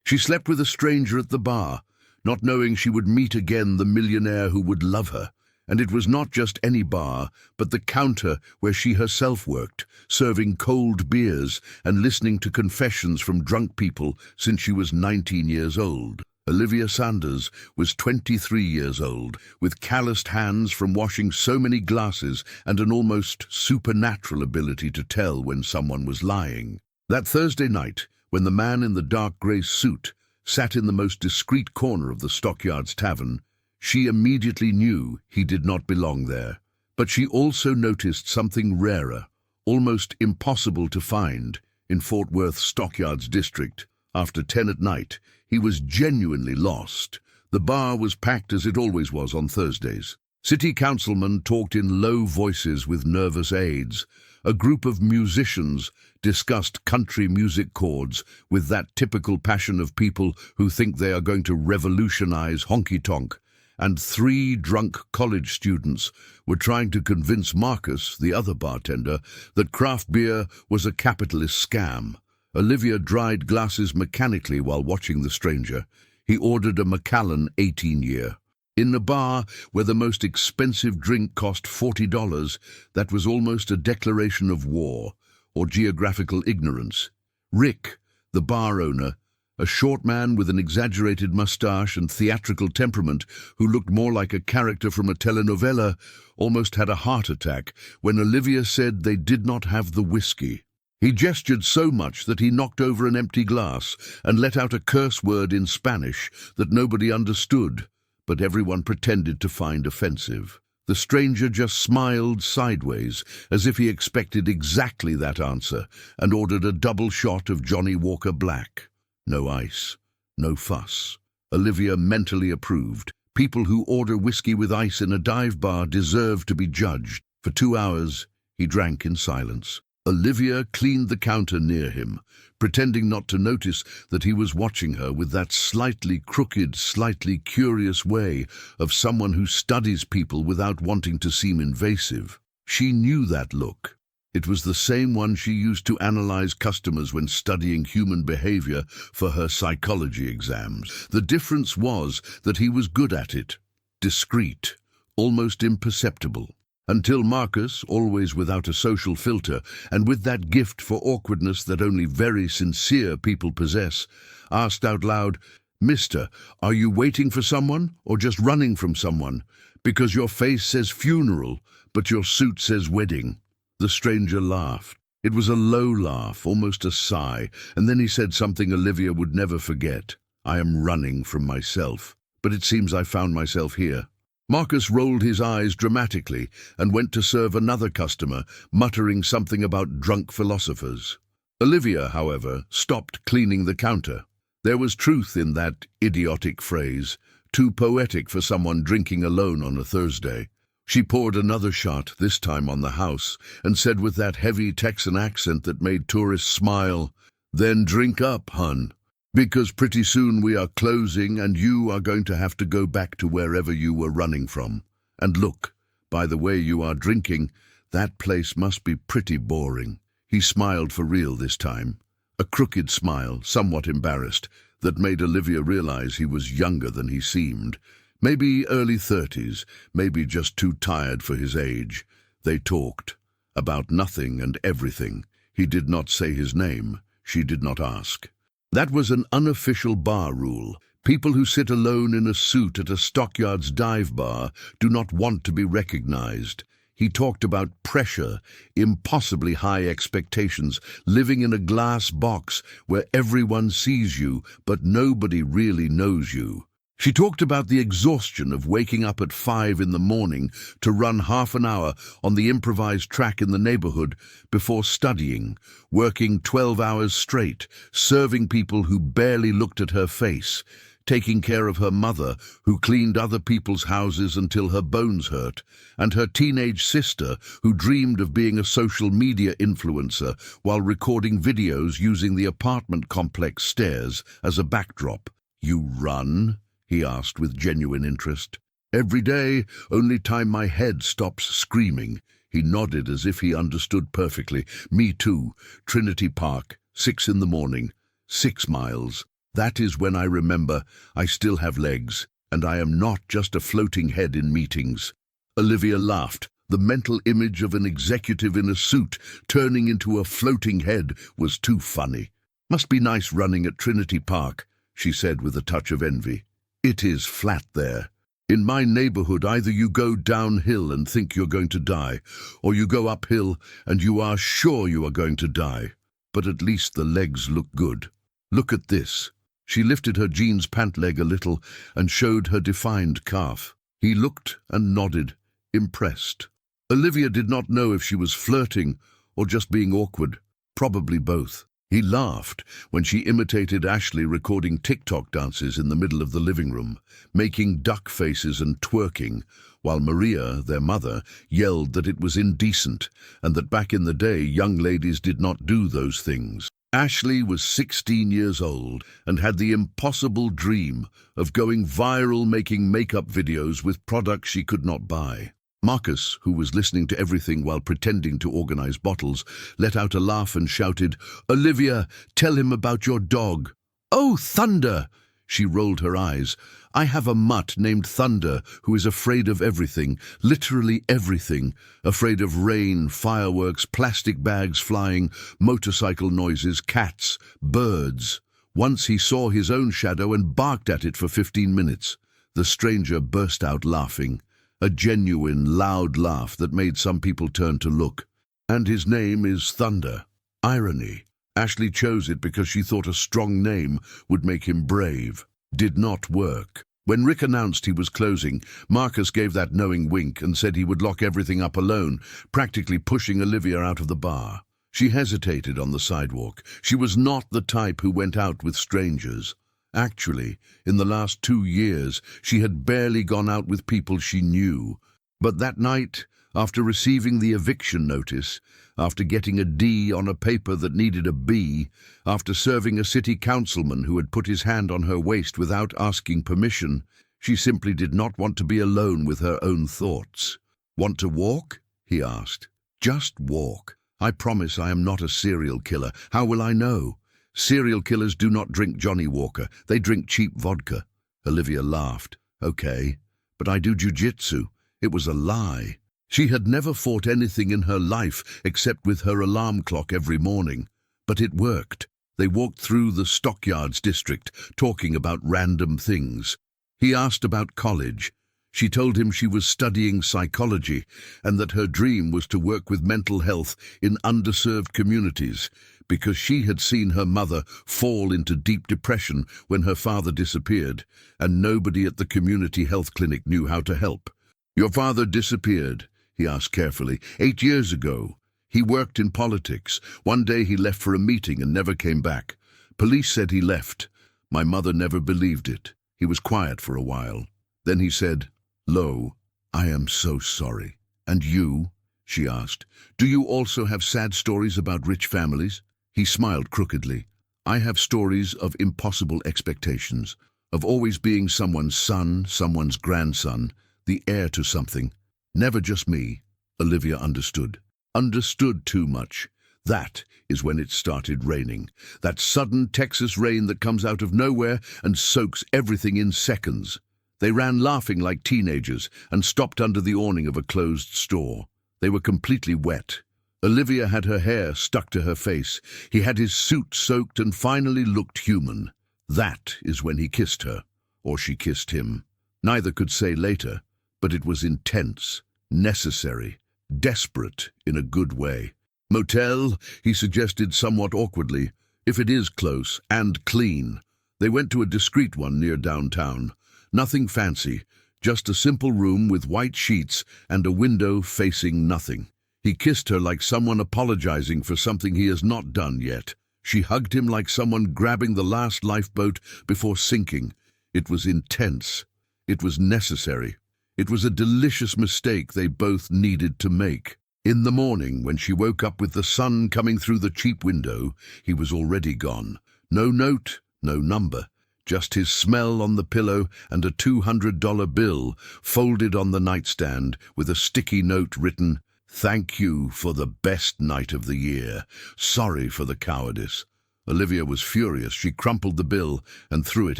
She slept with a stranger at the bar, not knowing she would meet again the millionaire who would love her. And it was not just any bar, but the counter where she herself worked, serving cold beers and listening to confessions from drunk people since she was 19 years old. Olivia Sanders was 23 years old, with calloused hands from washing so many glasses and an almost supernatural ability to tell when someone was lying. That Thursday night, when the man in the dark grey suit sat in the most discreet corner of the Stockyards Tavern, she immediately knew he did not belong there. But she also noticed something rarer, almost impossible to find, in Fort Worth Stockyards district. After 10 at night, he was genuinely lost. The bar was packed as it always was on Thursdays. City councilmen talked in low voices with nervous aides. A group of musicians discussed country music chords with that typical passion of people who think they are going to revolutionize honky-tonk. And 3 drunk college students were trying to convince Marcus, the other bartender, that craft beer was a capitalist scam. Olivia dried glasses mechanically while watching the stranger. He ordered a Macallan 18-year. In the bar, where the most expensive drink cost $40, that was almost a declaration of war or geographical ignorance. Rick, the bar owner, a short man with an exaggerated mustache and theatrical temperament who looked more like a character from a telenovela, almost had a heart attack when Olivia said they did not have the whiskey. He gestured so much that he knocked over an empty glass and let out a curse word in Spanish that nobody understood, but everyone pretended to find offensive. The stranger just smiled sideways, as if he expected exactly that answer, and ordered a double shot of Johnny Walker Black. No ice, no fuss. Olivia mentally approved. People who order whiskey with ice in a dive bar deserve to be judged. For 2 hours, he drank in silence. Olivia cleaned the counter near him, pretending not to notice that he was watching her with that slightly crooked, slightly curious way of someone who studies people without wanting to seem invasive. She knew that look. It was the same one she used to analyze customers when studying human behavior for her psychology exams. The difference was that he was good at it, discreet, almost imperceptible. Until Marcus, always without a social filter, and with that gift for awkwardness that only very sincere people possess, asked out loud, "Mister, are you waiting for someone or just running from someone? Because your face says funeral, but your suit says wedding." The stranger laughed. It was a low laugh, almost a sigh, and then he said something Olivia would never forget. "I am running from myself, but it seems I found myself here." Marcus rolled his eyes dramatically and went to serve another customer, muttering something about drunk philosophers. Olivia, however, stopped cleaning the counter. There was truth in that idiotic phrase, too poetic for someone drinking alone on a Thursday. She poured another shot, this time on the house, and said with that heavy Texan accent that made tourists smile, "Then drink up, hun, because pretty soon we are closing and you are going to have to go back to wherever you were running from. And look, by the way you are drinking, that place must be pretty boring." He smiled for real this time, a crooked smile, somewhat embarrassed, that made Olivia realize he was younger than he seemed. Maybe early 30s, maybe just too tired for his age. They talked about nothing and everything. He did not say his name. She did not ask. That was an unofficial bar rule. People who sit alone in a suit at a Stockyards dive bar do not want to be recognized. He talked about pressure, impossibly high expectations, living in a glass box where everyone sees you, but nobody really knows you. She talked about the exhaustion of waking up at 5 in the morning to run half an hour on the improvised track in the neighborhood before studying, working 12 hours straight, serving people who barely looked at her face, taking care of her mother who cleaned other people's houses until her bones hurt, and her teenage sister who dreamed of being a social media influencer while recording videos using the apartment complex stairs as a backdrop. "You run?" he asked with genuine interest. "Every day, only time my head stops screaming." He nodded as if he understood perfectly. "Me too. Trinity Park, 6 in the morning. 6 miles. That is when I remember I still have legs, and I am not just a floating head in meetings." Olivia laughed. The mental image of an executive in a suit turning into a floating head was too funny. "Must be nice running at Trinity Park," she said with a touch of envy. "It is flat there. In my neighborhood, either you go downhill and think you're going to die, or you go uphill and you are sure you are going to die. But at least the legs look good. Look at this." She lifted her jeans pant leg a little and showed her defined calf. He looked and nodded, impressed. Olivia did not know if she was flirting or just being awkward. Probably both. He laughed when she imitated Ashley recording TikTok dances in the middle of the living room, making duck faces and twerking, while Maria, their mother, yelled that it was indecent and that back in the day young ladies did not do those things. Ashley was 16 years old and had the impossible dream of going viral making makeup videos with products she could not buy. Marcus, who was listening to everything while pretending to organize bottles, let out a laugh and shouted, "Olivia, tell him about your dog." "Oh, Thunder!" She rolled her eyes. "I have a mutt named Thunder who is afraid of everything, literally everything. Afraid of rain, fireworks, plastic bags flying, motorcycle noises, cats, birds. Once he saw his own shadow and barked at it for 15 minutes. The stranger burst out laughing. A genuine, loud laugh that made some people turn to look. And his name is Thunder. Irony. Ashley chose it because she thought a strong name would make him brave. Did not work. When Rick announced he was closing, Marcus gave that knowing wink and said he would lock everything up alone, practically pushing Olivia out of the bar. She hesitated on the sidewalk. She was not the type who went out with strangers. Actually, in the last 2 years, she had barely gone out with people she knew. But that night, after receiving the eviction notice, after getting a D on a paper that needed a B, after serving a city councilman who had put his hand on her waist without asking permission, she simply did not want to be alone with her own thoughts. "Want to walk?" he asked. "Just walk. I promise I am not a serial killer. How will I know? Serial killers do not drink Johnny Walker. They drink cheap vodka." Olivia laughed. "Okay, but I do jiu-jitsu." It was a lie. She had never fought anything in her life except with her alarm clock every morning. But it worked. They walked through the Stockyards district, talking about random things. He asked about college. She told him she was studying psychology and that her dream was to work with mental health in underserved communities, because she had seen her mother fall into deep depression when her father disappeared, and nobody at the community health clinic knew how to help. "Your father disappeared?" he asked carefully. 8 years ago. He worked in politics. One day he left for a meeting and never came back. Police said he left. My mother never believed it. He was quiet for a while. Then he said, "Lo, I am so sorry." "And you?" she asked. "Do you also have sad stories about rich families?" He smiled crookedly. "I have stories of impossible expectations, of always being someone's son, someone's grandson, the heir to something. Never just me." Olivia understood. Understood too much. That is when it started raining. That sudden Texas rain that comes out of nowhere and soaks everything in seconds. They ran laughing like teenagers and stopped under the awning of a closed store. They were completely wet. Olivia had her hair stuck to her face. He had his suit soaked and finally looked human. That is when he kissed her, or she kissed him. Neither could say later, but it was intense, necessary, desperate in a good way. "Motel," he suggested somewhat awkwardly, "if it is close and clean." They went to a discreet one near downtown. Nothing fancy, just a simple room with white sheets and a window facing nothing. He kissed her like someone apologizing for something he has not done yet. She hugged him like someone grabbing the last lifeboat before sinking. It was intense. It was necessary. It was a delicious mistake they both needed to make. In the morning, when she woke up with the sun coming through the cheap window, he was already gone. No note, no number. Just his smell on the pillow and a $200 bill folded on the nightstand with a sticky note written, "Thank you for the best night of the year. Sorry for the cowardice." Olivia was furious. She crumpled the bill and threw it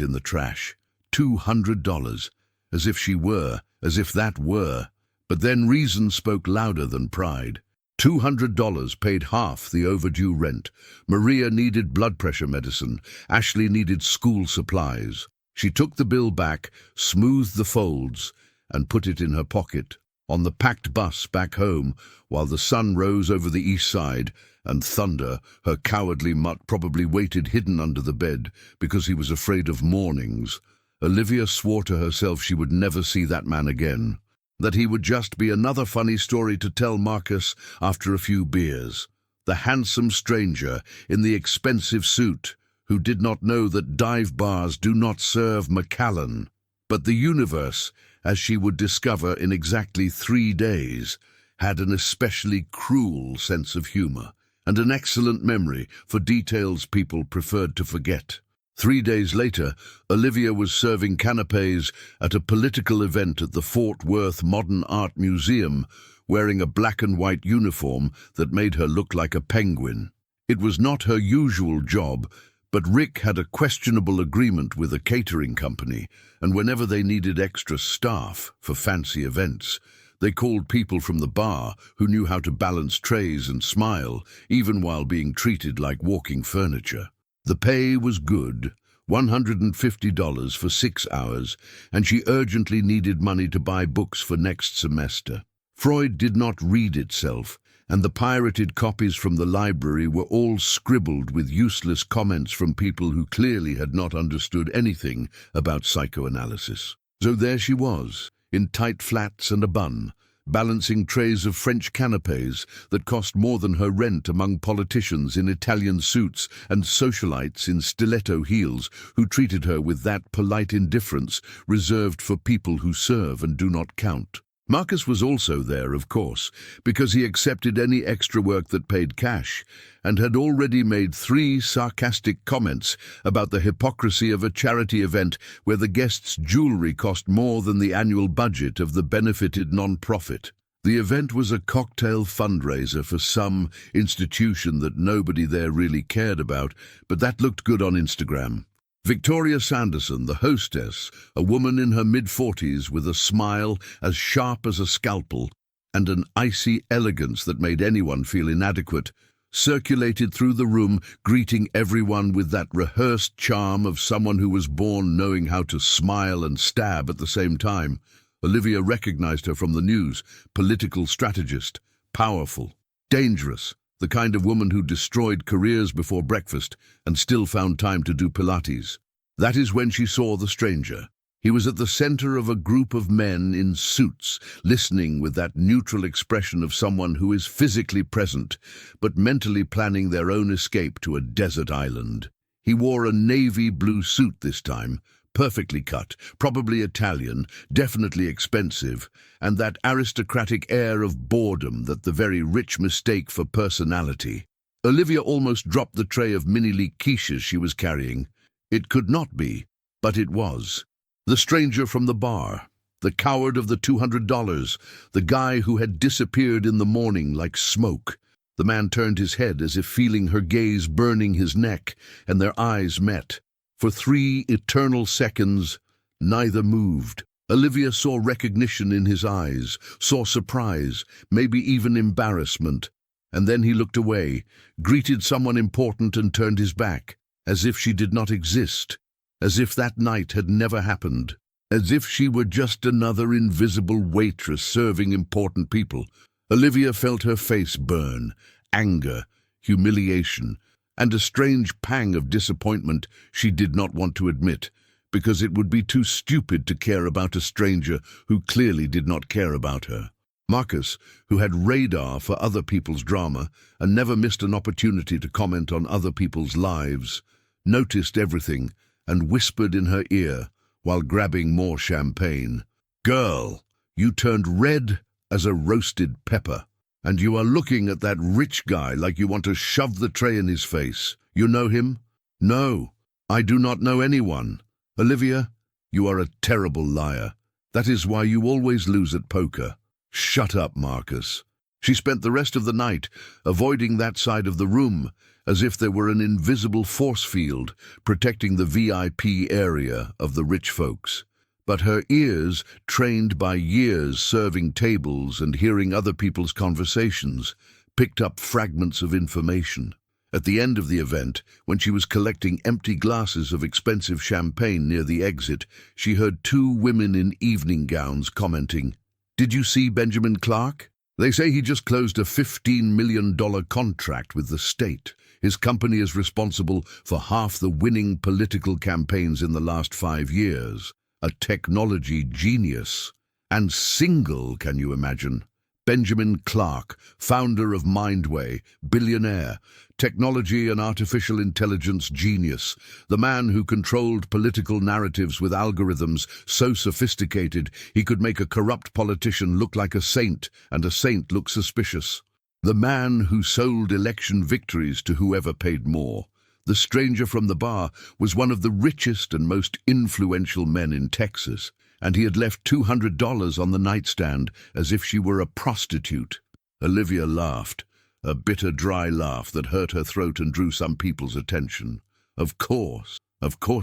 in the trash. $200. As if that were. But then reason spoke louder than pride. $200 paid half the overdue rent. Maria needed blood pressure medicine. Ashley needed school supplies. She took the bill back, smoothed the folds, and put it in her pocket. On the packed bus back home, while the sun rose over the east side, and Thunder, her cowardly mutt, probably waited hidden under the bed because he was afraid of mornings, Olivia swore to herself she would never see that man again, that he would just be another funny story to tell Marcus after a few beers. The handsome stranger in the expensive suit, who did not know that dive bars do not serve Macallan. But the universe, as she would discover in exactly 3 days, had an especially cruel sense of humor and an excellent memory for details people preferred to forget. 3 days later, Olivia was serving canapés at a political event at the Fort Worth Modern Art Museum, wearing a black and white uniform that made her look like a penguin. It was not her usual job, but Rick had a questionable agreement with a catering company, and whenever they needed extra staff for fancy events, they called people from the bar who knew how to balance trays and smile, even while being treated like walking furniture. The pay was good, $150 for 6 hours, and she urgently needed money to buy books for next semester. Freud did not read itself, and the pirated copies from the library were all scribbled with useless comments from people who clearly had not understood anything about psychoanalysis. So there she was, in tight flats and a bun, balancing trays of French canapés that cost more than her rent among politicians in Italian suits and socialites in stiletto heels who treated her with that polite indifference reserved for people who serve and do not count. Marcus was also there, of course, because he accepted any extra work that paid cash, and had already made 3 sarcastic comments about the hypocrisy of a charity event where the guests' jewelry cost more than the annual budget of the benefited non-profit. The event was a cocktail fundraiser for some institution that nobody there really cared about, but that looked good on Instagram. Victoria Sanderson, the hostess, a woman in her mid-40s with a smile as sharp as a scalpel and an icy elegance that made anyone feel inadequate, circulated through the room, greeting everyone with that rehearsed charm of someone who was born knowing how to smile and stab at the same time. Olivia recognized her from the news, political strategist, powerful, dangerous, the kind of woman who destroyed careers before breakfast and still found time to do Pilates. That is when she saw the stranger. He was at the center of a group of men in suits, listening with that neutral expression of someone who is physically present, but mentally planning their own escape to a desert island. He wore a navy blue suit this time, perfectly cut, probably Italian, definitely expensive, and that aristocratic air of boredom that the very rich mistake for personality. Olivia almost dropped the tray of mini-leak quiches she was carrying. It could not be, but it was. The stranger from the bar, the coward of the $200, the guy who had disappeared in the morning like smoke. The man turned his head as if feeling her gaze burning his neck, and their eyes met. For 3 eternal seconds, neither moved. Olivia saw recognition in his eyes, saw surprise, maybe even embarrassment. And then he looked away, greeted someone important and turned his back, as if she did not exist, as if that night had never happened, as if she were just another invisible waitress serving important people. Olivia felt her face burn, anger, humiliation, and a strange pang of disappointment she did not want to admit, because it would be too stupid to care about a stranger who clearly did not care about her. Marcus, who had radar for other people's drama and never missed an opportunity to comment on other people's lives, noticed everything and whispered in her ear while grabbing more champagne. "Girl, you turned red as a roasted pepper. And you are looking at that rich guy like you want to shove the tray in his face. You know him?" "No, I do not know anyone." "Olivia, you are a terrible liar. That is why you always lose at poker." "Shut up, Marcus." She spent the rest of the night avoiding that side of the room, as if there were an invisible force field protecting the VIP area of the rich folks. But her ears, trained by years serving tables and hearing other people's conversations, picked up fragments of information. At the end of the event, when she was collecting empty glasses of expensive champagne near the exit, she heard two women in evening gowns commenting, "Did you see Benjamin Clark? They say he just closed a $15 million contract with the state. His company is responsible for half the winning political campaigns in the last 5 years. A technology genius. And single, can you imagine? Benjamin Clark, founder of Mindway, billionaire, technology and artificial intelligence genius, the man who controlled political narratives with algorithms so sophisticated he could make a corrupt politician look like a saint and a saint look suspicious. The man who sold election victories to whoever paid more. The stranger from the bar was one of the richest and most influential men in Texas, and he had left $200 on the nightstand as if she were a prostitute. Olivia laughed, a bitter, dry laugh that hurt her throat and drew some people's attention. Of course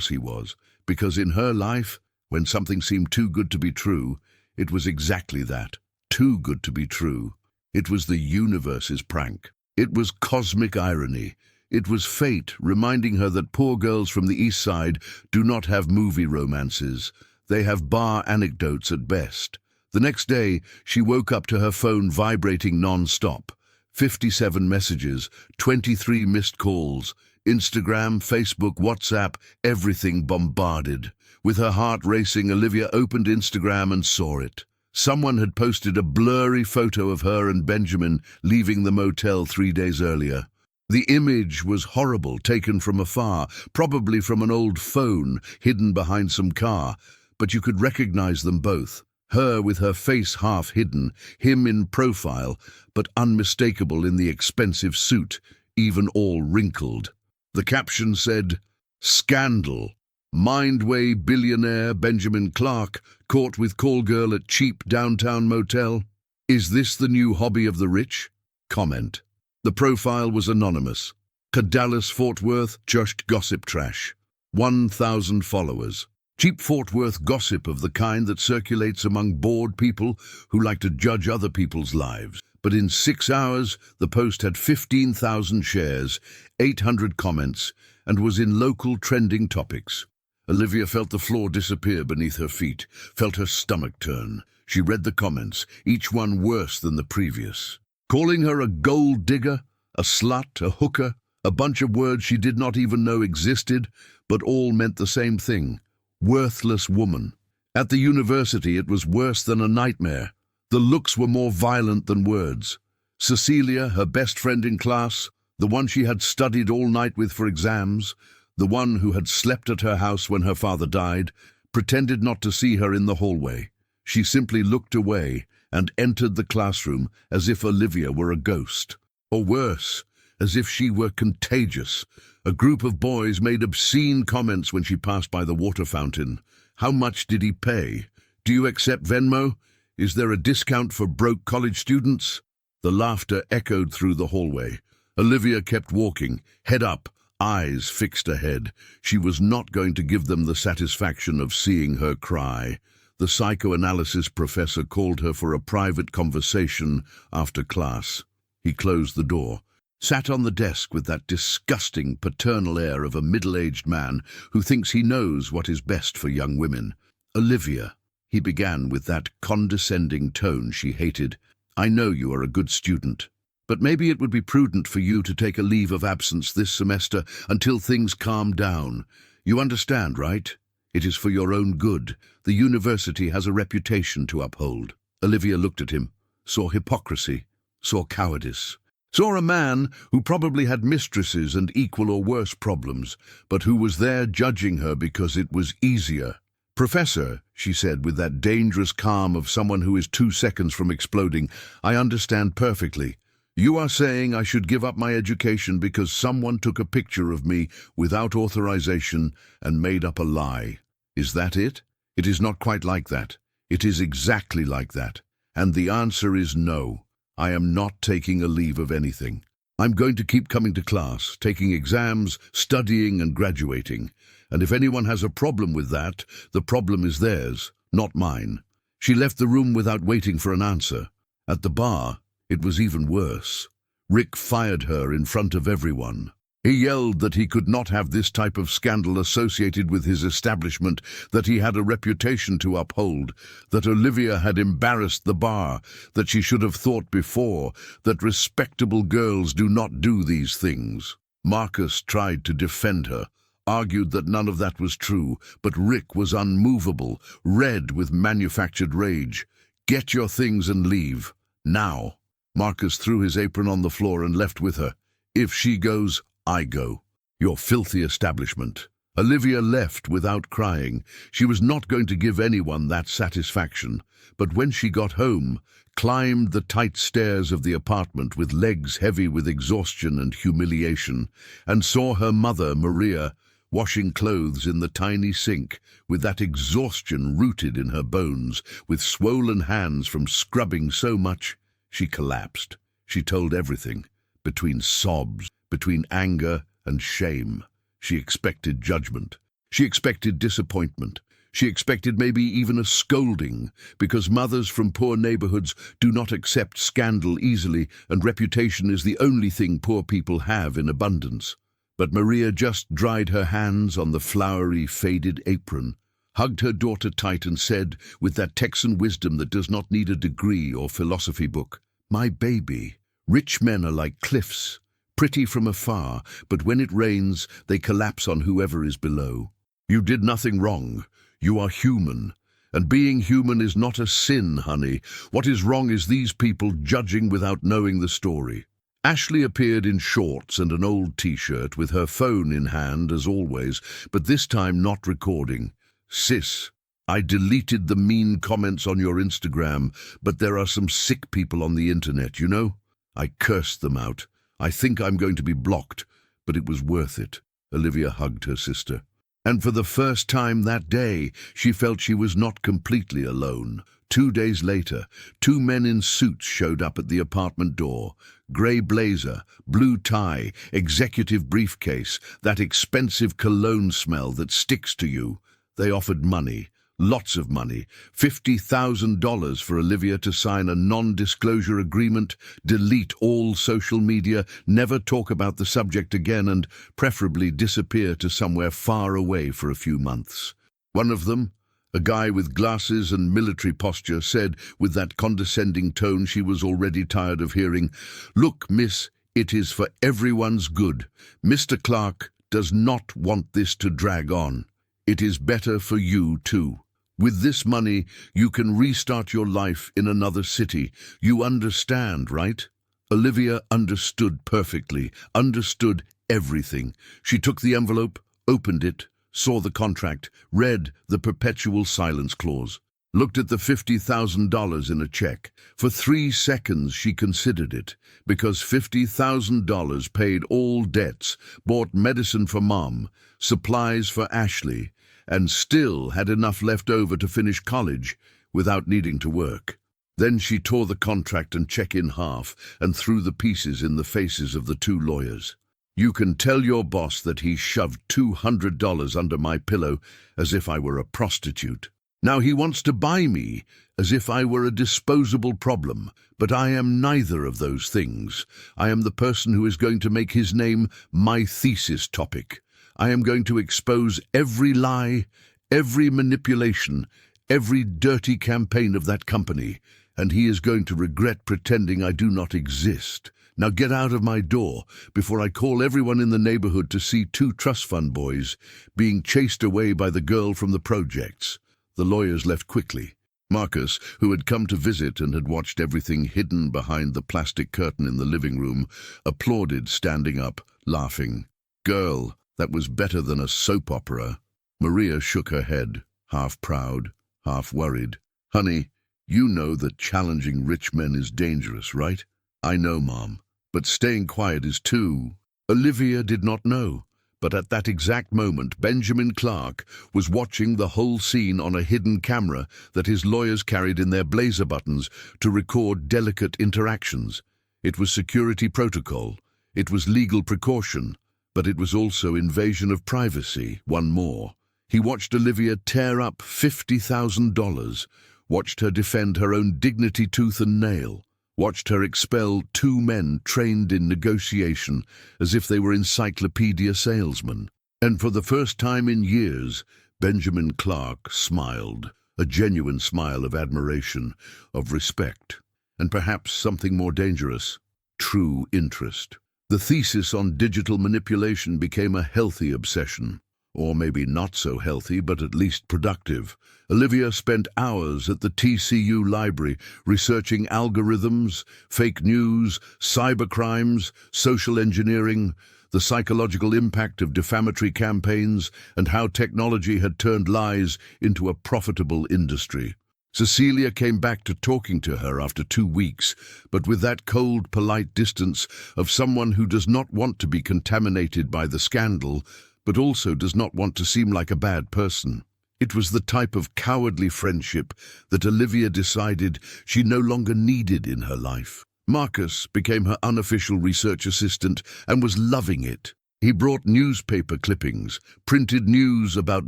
he was, because in her life, when something seemed too good to be true, it was exactly that, too good to be true. It was the universe's prank. It was cosmic irony. It was fate reminding her that poor girls from the East Side do not have movie romances. They have bar anecdotes at best. The next day, she woke up to her phone vibrating non-stop. 57 messages, 23 missed calls, Instagram, Facebook, WhatsApp, everything bombarded. With her heart racing, Olivia opened Instagram and saw it. Someone had posted a blurry photo of her and Benjamin leaving the motel 3 days earlier. The image was horrible, taken from afar, probably from an old phone hidden behind some car, but you could recognize them both. Her with her face half hidden, him in profile, but unmistakable in the expensive suit, even all wrinkled. The caption said, "Scandal. Mindway billionaire Benjamin Clark caught with call girl at cheap downtown motel. Is this the new hobby of the rich?" Comment. The profile was anonymous. Dallas Fort Worth, just gossip trash. 1,000 followers. Cheap Fort Worth gossip of the kind that circulates among bored people who like to judge other people's lives. But in 6 hours, the post had 15,000 shares, 800 comments, and was in local trending topics. Olivia felt the floor disappear beneath her feet, felt her stomach turn. She read the comments, each one worse than the previous. Calling her a gold digger, a slut, a hooker, a bunch of words she did not even know existed, but all meant the same thing. Worthless woman. At the university, it was worse than a nightmare. The looks were more violent than words. Cecilia, her best friend in class, the one she had studied all night with for exams, the one who had slept at her house when her father died, pretended not to see her in the hallway. She simply looked away and entered the classroom as if Olivia were a ghost. Or worse, as if she were contagious. A group of boys made obscene comments when she passed by the water fountain. How much did he pay? Do you accept Venmo? Is there a discount for broke college students? The laughter echoed through the hallway. Olivia kept walking, head up, eyes fixed ahead. She was not going to give them the satisfaction of seeing her cry. The psychoanalysis professor called her for a private conversation after class. He closed the door, sat on the desk with that disgusting paternal air of a middle-aged man who thinks he knows what is best for young women. "Olivia," he began with that condescending tone she hated, "I know you are a good student, but maybe it would be prudent for you to take a leave of absence this semester until things calm down. You understand, right? It is for your own good. The university has a reputation to uphold." Olivia looked at him, saw hypocrisy, saw cowardice, saw a man who probably had mistresses and equal or worse problems, but who was there judging her because it was easier. "Professor," she said with that dangerous calm of someone who is 2 seconds from exploding, "I understand perfectly. You are saying I should give up my education because someone took a picture of me without authorization and made up a lie. Is that it? It is not quite like that. It is exactly like that. And the answer is no. I am not taking a leave of anything. I'm going to keep coming to class, taking exams, studying and graduating. And if anyone has a problem with that, the problem is theirs, not mine. She left the room without waiting for an answer. At the bar, it was even worse. Rick fired her in front of everyone. He yelled that he could not have this type of scandal associated with his establishment, that he had a reputation to uphold, that Olivia had embarrassed the bar, that she should have thought before, that respectable girls do not do these things. Marcus tried to defend her, argued that none of that was true, but Rick was unmovable, red with manufactured rage. "Get your things and leave. Now." Marcus threw his apron on the floor and left with her. "If she goes, I go. Your filthy establishment." Olivia left without crying. She was not going to give anyone that satisfaction. But when she got home, climbed the tight stairs of the apartment with legs heavy with exhaustion and humiliation, and saw her mother, Maria, washing clothes in the tiny sink, with that exhaustion rooted in her bones, with swollen hands from scrubbing so much, she collapsed. She told everything, between sobs, between anger and shame. She expected judgment. She expected disappointment. She expected maybe even a scolding, because mothers from poor neighborhoods do not accept scandal easily, and reputation is the only thing poor people have in abundance. But Maria just dried her hands on the flowery, faded apron, hugged her daughter tight and said, with that Texan wisdom that does not need a degree or philosophy book, "My baby, rich men are like cliffs, pretty from afar, but when it rains, they collapse on whoever is below. You did nothing wrong. You are human. And being human is not a sin, honey. What is wrong is these people judging without knowing the story." Ashley appeared in shorts and an old t-shirt with her phone in hand, as always, but this time not recording. "Sis, I deleted the mean comments on your Instagram, but there are some sick people on the internet, you know? I cursed them out. I think I'm going to be blocked, but it was worth it." Olivia hugged her sister. And for the first time that day, she felt she was not completely alone. 2 days later, 2 men in suits showed up at the apartment door. Grey blazer, blue tie, executive briefcase, that expensive cologne smell that sticks to you. They offered money. Lots of money, $50,000 for Olivia to sign a non-disclosure agreement, delete all social media, never talk about the subject again, and preferably disappear to somewhere far away for a few months. One of them, a guy with glasses and military posture, said with that condescending tone she was already tired of hearing, "Look, miss, it is for everyone's good. Mr. Clark does not want this to drag on. It is better for you too. With this money, you can restart your life in another city. You understand, right?" Olivia understood perfectly, understood everything. She took the envelope, opened it, saw the contract, read the perpetual silence clause, looked at the $50,000 in a check. For 3 seconds she considered it, because $50,000 paid all debts, bought medicine for Mom, supplies for Ashley, and still had enough left over to finish college without needing to work. Then she tore the contract and check in half and threw the pieces in the faces of the 2 lawyers. "You can tell your boss that he shoved $200 under my pillow as if I were a prostitute. Now he wants to buy me as if I were a disposable problem, but I am neither of those things. I am the person who is going to make his name my thesis topic. I am going to expose every lie, every manipulation, every dirty campaign of that company, and he is going to regret pretending I do not exist. Now get out of my door before I call everyone in the neighborhood to see 2 trust fund boys being chased away by the girl from the projects." The lawyers left quickly. Marcus, who had come to visit and had watched everything hidden behind the plastic curtain in the living room, applauded, standing up, laughing. "Girl, that was better than a soap opera." Maria shook her head, half proud, half worried. "Honey, you know that challenging rich men is dangerous, right?" "I know, Mom, but staying quiet is too." Olivia did not know, But at that exact moment, Benjamin Clark was watching the whole scene on a hidden camera that his lawyers carried in their blazer buttons to record delicate interactions. It was security protocol, it was legal precaution, but it was also invasion of privacy, one more. He watched Olivia tear up $50,000, watched her defend her own dignity tooth and nail, watched her expel two men trained in negotiation as if they were encyclopedia salesmen. And for the first time in years, Benjamin Clark smiled, a genuine smile of admiration, of respect, and perhaps something more dangerous, true interest. The thesis on digital manipulation became a healthy obsession. Or maybe not so healthy, but at least productive. Olivia spent hours at the TCU library researching algorithms, fake news, cybercrimes, social engineering, the psychological impact of defamatory campaigns, and how technology had turned lies into a profitable industry. Cecilia came back to talking to her after 2 weeks, but with that cold, polite distance of someone who does not want to be contaminated by the scandal, but also does not want to seem like a bad person. It was the type of cowardly friendship that Olivia decided she no longer needed in her life. Marcus became her unofficial research assistant and was loving it. He brought newspaper clippings, printed news about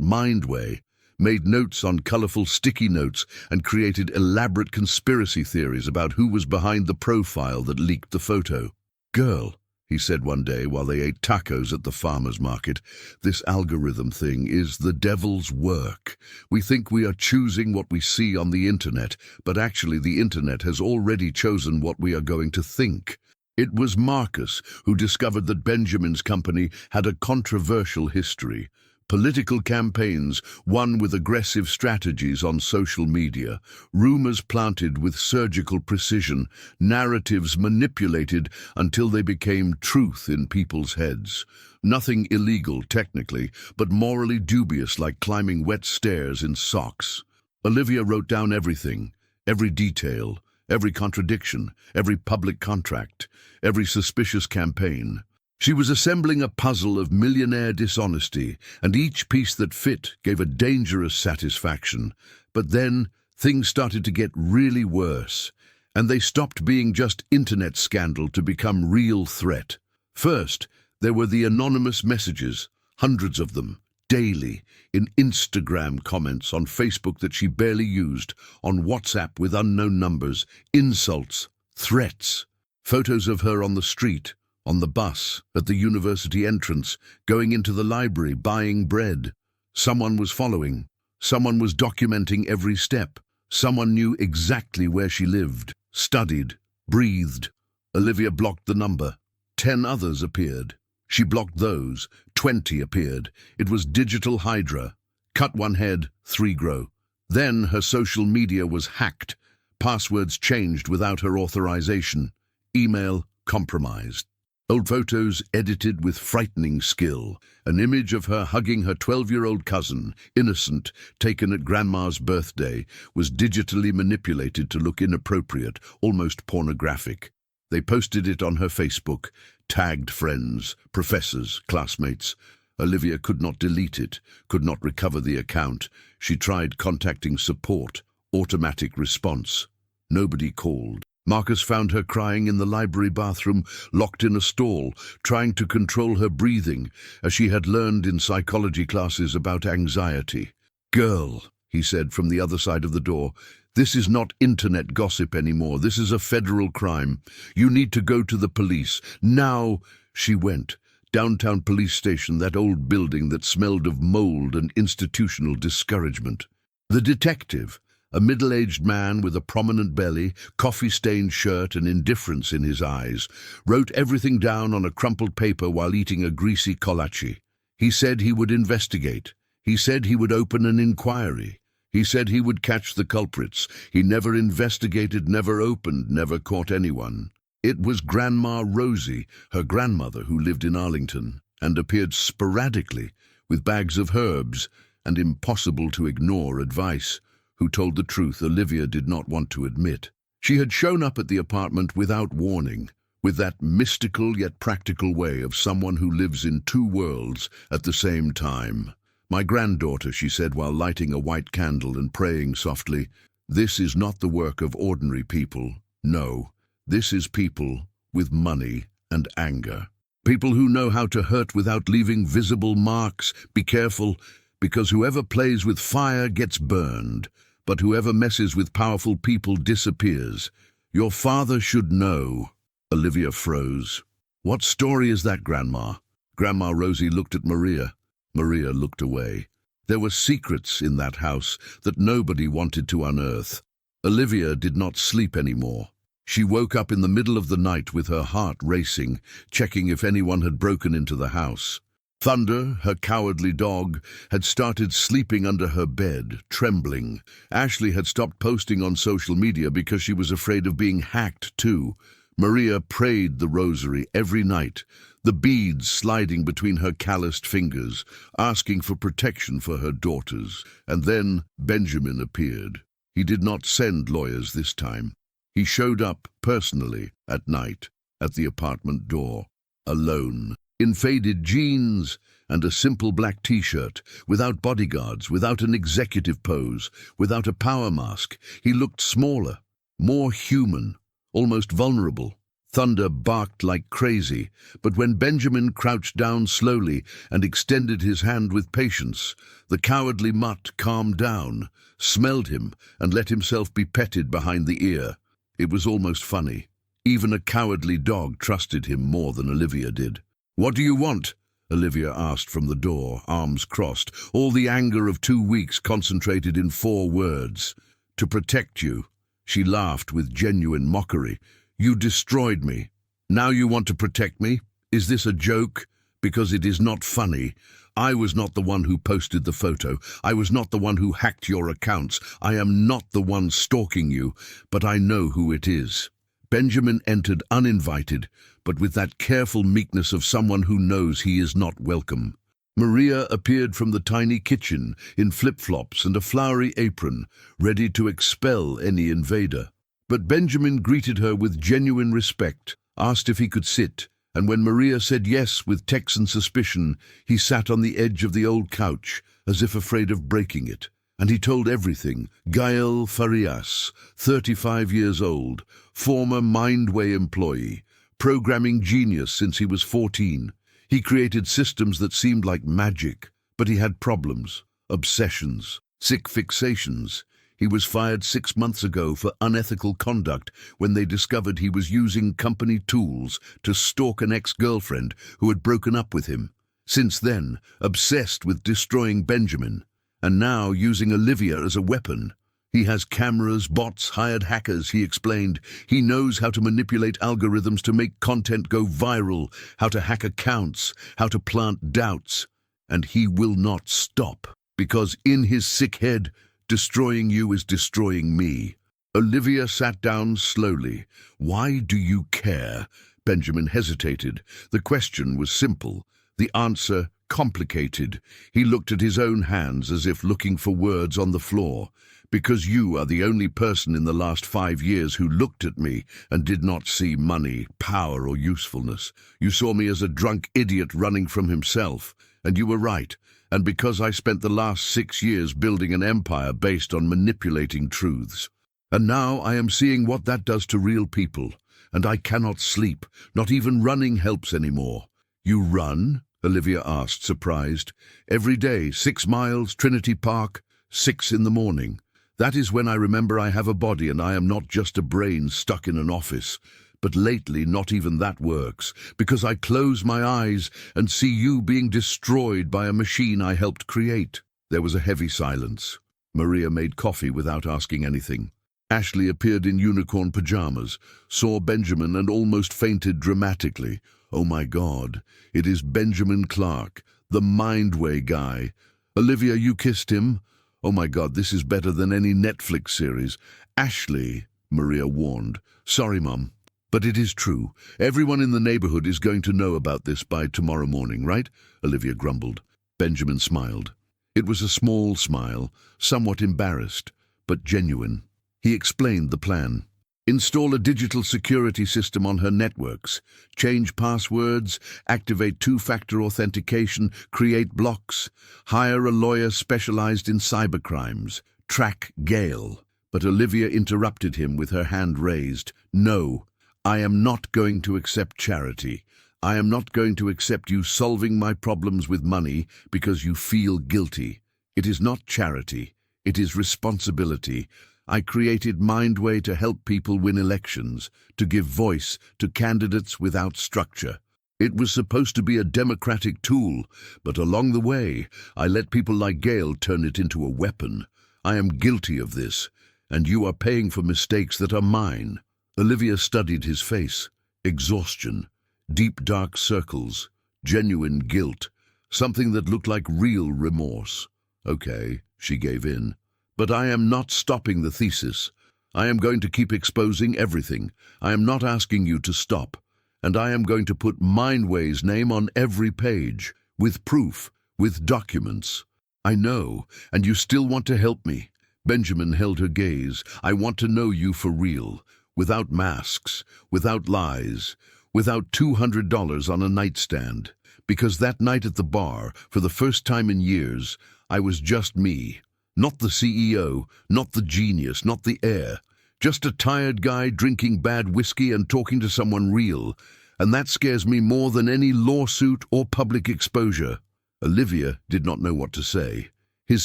Mindway, made notes on colorful sticky notes, and created elaborate conspiracy theories about who was behind the profile that leaked the photo. "Girl," he said one day while they ate tacos at the farmer's market, "this algorithm thing is the devil's work. We think we are choosing what we see on the internet, but actually the internet has already chosen what we are going to think." It was Marcus who discovered that Benjamin's company had a controversial history. Political campaigns won with aggressive strategies on social media, rumors planted with surgical precision, narratives manipulated until they became truth in people's heads. Nothing illegal technically, but morally dubious, like climbing wet stairs in socks. Olivia wrote down everything, every detail, every contradiction, every public contract, every suspicious campaign. She was assembling a puzzle of millionaire dishonesty, and each piece that fit gave a dangerous satisfaction. But then things started to get really worse, and they stopped being just internet scandal to become real threat. First, there were the anonymous messages, hundreds of them, daily, in Instagram comments, on Facebook that she barely used, on WhatsApp with unknown numbers, insults, threats, photos of her on the street, on the bus, at the university entrance, going into the library, buying bread. Someone was following. Someone was documenting every step. Someone knew exactly where she lived, studied, breathed. Olivia blocked the number. 10 others appeared. She blocked those. 20 appeared. It was digital hydra. Cut one head, 3 grow. Then her social media was hacked. Passwords changed without her authorization. Email compromised. Old photos edited with frightening skill. An image of her hugging her 12-year-old cousin, innocent, taken at Grandma's birthday, was digitally manipulated to look inappropriate, almost pornographic. They posted it on her Facebook, tagged friends, professors, classmates. Olivia could not delete it, could not recover the account. She tried contacting support. Automatic response. Nobody called. Marcus found her crying in the library bathroom, locked in a stall, trying to control her breathing, as she had learned in psychology classes about anxiety. "Girl," he said from the other side of the door, "this is not internet gossip anymore. This is a federal crime. You need to go to the police. Now." She went. Downtown police station, that old building that smelled of mold and institutional discouragement. The detective, a middle-aged man with a prominent belly, coffee-stained shirt and indifference in his eyes, wrote everything down on a crumpled paper while eating a greasy kolache. He said he would investigate. He said he would open an inquiry. He said he would catch the culprits. He never investigated, never opened, never caught anyone. It was Grandma Rosie, her grandmother, who lived in Arlington, and appeared sporadically with bags of herbs and impossible-to-ignore advice, who told the truth Olivia did not want to admit. She had shown up at the apartment without warning, with that mystical yet practical way of someone who lives in two worlds at the same time. "My granddaughter," she said while lighting a white candle and praying softly, "this is not the work of ordinary people. No, this is people with money and anger. People who know how to hurt without leaving visible marks. Be careful, because whoever plays with fire gets burned, but whoever messes with powerful people disappears. Your father should know." Olivia froze. "What story is that, Grandma?" Grandma Rosie looked at Maria. Maria looked away. There were secrets in that house that nobody wanted to unearth. Olivia did not sleep anymore. She woke up in the middle of the night with her heart racing, checking if anyone had broken into the house. Thunder, her cowardly dog, had started sleeping under her bed, trembling. Ashley had stopped posting on social media because she was afraid of being hacked too. Maria prayed the rosary every night, the beads sliding between her calloused fingers, asking for protection for her daughters. And then Benjamin appeared. He did not send lawyers this time. He showed up personally at night at the apartment door, alone, in faded jeans and a simple black t-shirt, without bodyguards, without an executive pose, without a power mask. He looked smaller, more human, almost vulnerable. Thunder barked like crazy, but when Benjamin crouched down slowly and extended his hand with patience, the cowardly mutt calmed down, smelled him, and let himself be petted behind the ear. It was almost funny. Even a cowardly dog trusted him more than Olivia did. "What do you want?" Olivia asked from the door, arms crossed, all the anger of 2 weeks concentrated in 4 words. "To protect you." She laughed with genuine mockery. "You destroyed me. Now you want to protect me? Is this a joke? Because it is not funny. I was not the one who posted the photo. I was not the one who hacked your accounts. I am not the one stalking you, but I know who it is." Benjamin entered uninvited, but with that careful meekness of someone who knows he is not welcome. Maria appeared from the tiny kitchen in flip-flops and a flowery apron, ready to expel any invader. But Benjamin greeted her with genuine respect, asked if he could sit, and when Maria said yes with Texan suspicion, he sat on the edge of the old couch, as if afraid of breaking it. And he told everything. Gael Farias, 35 years old, former Mindway employee, programming genius since he was 14. He created systems that seemed like magic, but he had problems, obsessions, sick fixations. He was fired 6 months ago for unethical conduct when they discovered he was using company tools to stalk an ex-girlfriend who had broken up with him. Since then, obsessed with destroying Benjamin, and now using Olivia as a weapon. He has cameras, bots, hired hackers, he explained. He knows how to manipulate algorithms to make content go viral, how to hack accounts, how to plant doubts. And he will not stop, because in his sick head, destroying you is destroying me. Olivia sat down slowly. "Why do you care?" Benjamin hesitated. The question was simple, the answer complicated. He looked at his own hands as if looking for words on the floor. "Because you are the only person in the last 5 years who looked at me and did not see money, power, or usefulness. You saw me as a drunk idiot running from himself. And you were right. And because I spent the last 6 years building an empire based on manipulating truths. And now I am seeing what that does to real people. And I cannot sleep. Not even running helps anymore." "You run?" Olivia asked, surprised. "Every day, 6 miles, Trinity Park, 6 in the morning. That is when I remember I have a body and I am not just a brain stuck in an office. But lately, not even that works, because I close my eyes and see you being destroyed by a machine I helped create." There was a heavy silence. Maria made coffee without asking anything. Ashley appeared in unicorn pajamas, saw Benjamin and almost fainted dramatically. "Oh my God, it is Benjamin Clark, the Mindway guy. Olivia, you kissed him? Oh my God, this is better than any Netflix series." "Ashley," Maria warned. "Sorry, Mum. But it is true. Everyone in the neighborhood is going to know about this by tomorrow morning, right?" Olivia grumbled. Benjamin smiled. It was a small smile, somewhat embarrassed, but genuine. He explained the plan. Install a digital security system on her networks. Change passwords, activate two-factor authentication, create blocks. Hire a lawyer specialized in cybercrimes. Track Gail. But Olivia interrupted him with her hand raised. No, I am not going to accept charity. I am not going to accept you solving my problems with money because you feel guilty. It is not charity. It is responsibility. I created Mindway to help people win elections, to give voice to candidates without structure. It was supposed to be a democratic tool, but along the way, I let people like Gail turn it into a weapon. I am guilty of this, and you are paying for mistakes that are mine. Olivia studied his face. Exhaustion, deep dark circles, genuine guilt, something that looked like real remorse. Okay, she gave in. But I am not stopping the thesis. I am going to keep exposing everything. I am not asking you to stop. And I am going to put Mindway's name on every page, with proof, with documents. I know, and you still want to help me. Benjamin held her gaze. I want to know you for real, without masks, without lies, without $200 on a nightstand. Because that night at the bar, for the first time in years, I was just me. Not the CEO, not the genius, not the heir. Just a tired guy drinking bad whiskey and talking to someone real. And that scares me more than any lawsuit or public exposure. Olivia did not know what to say. His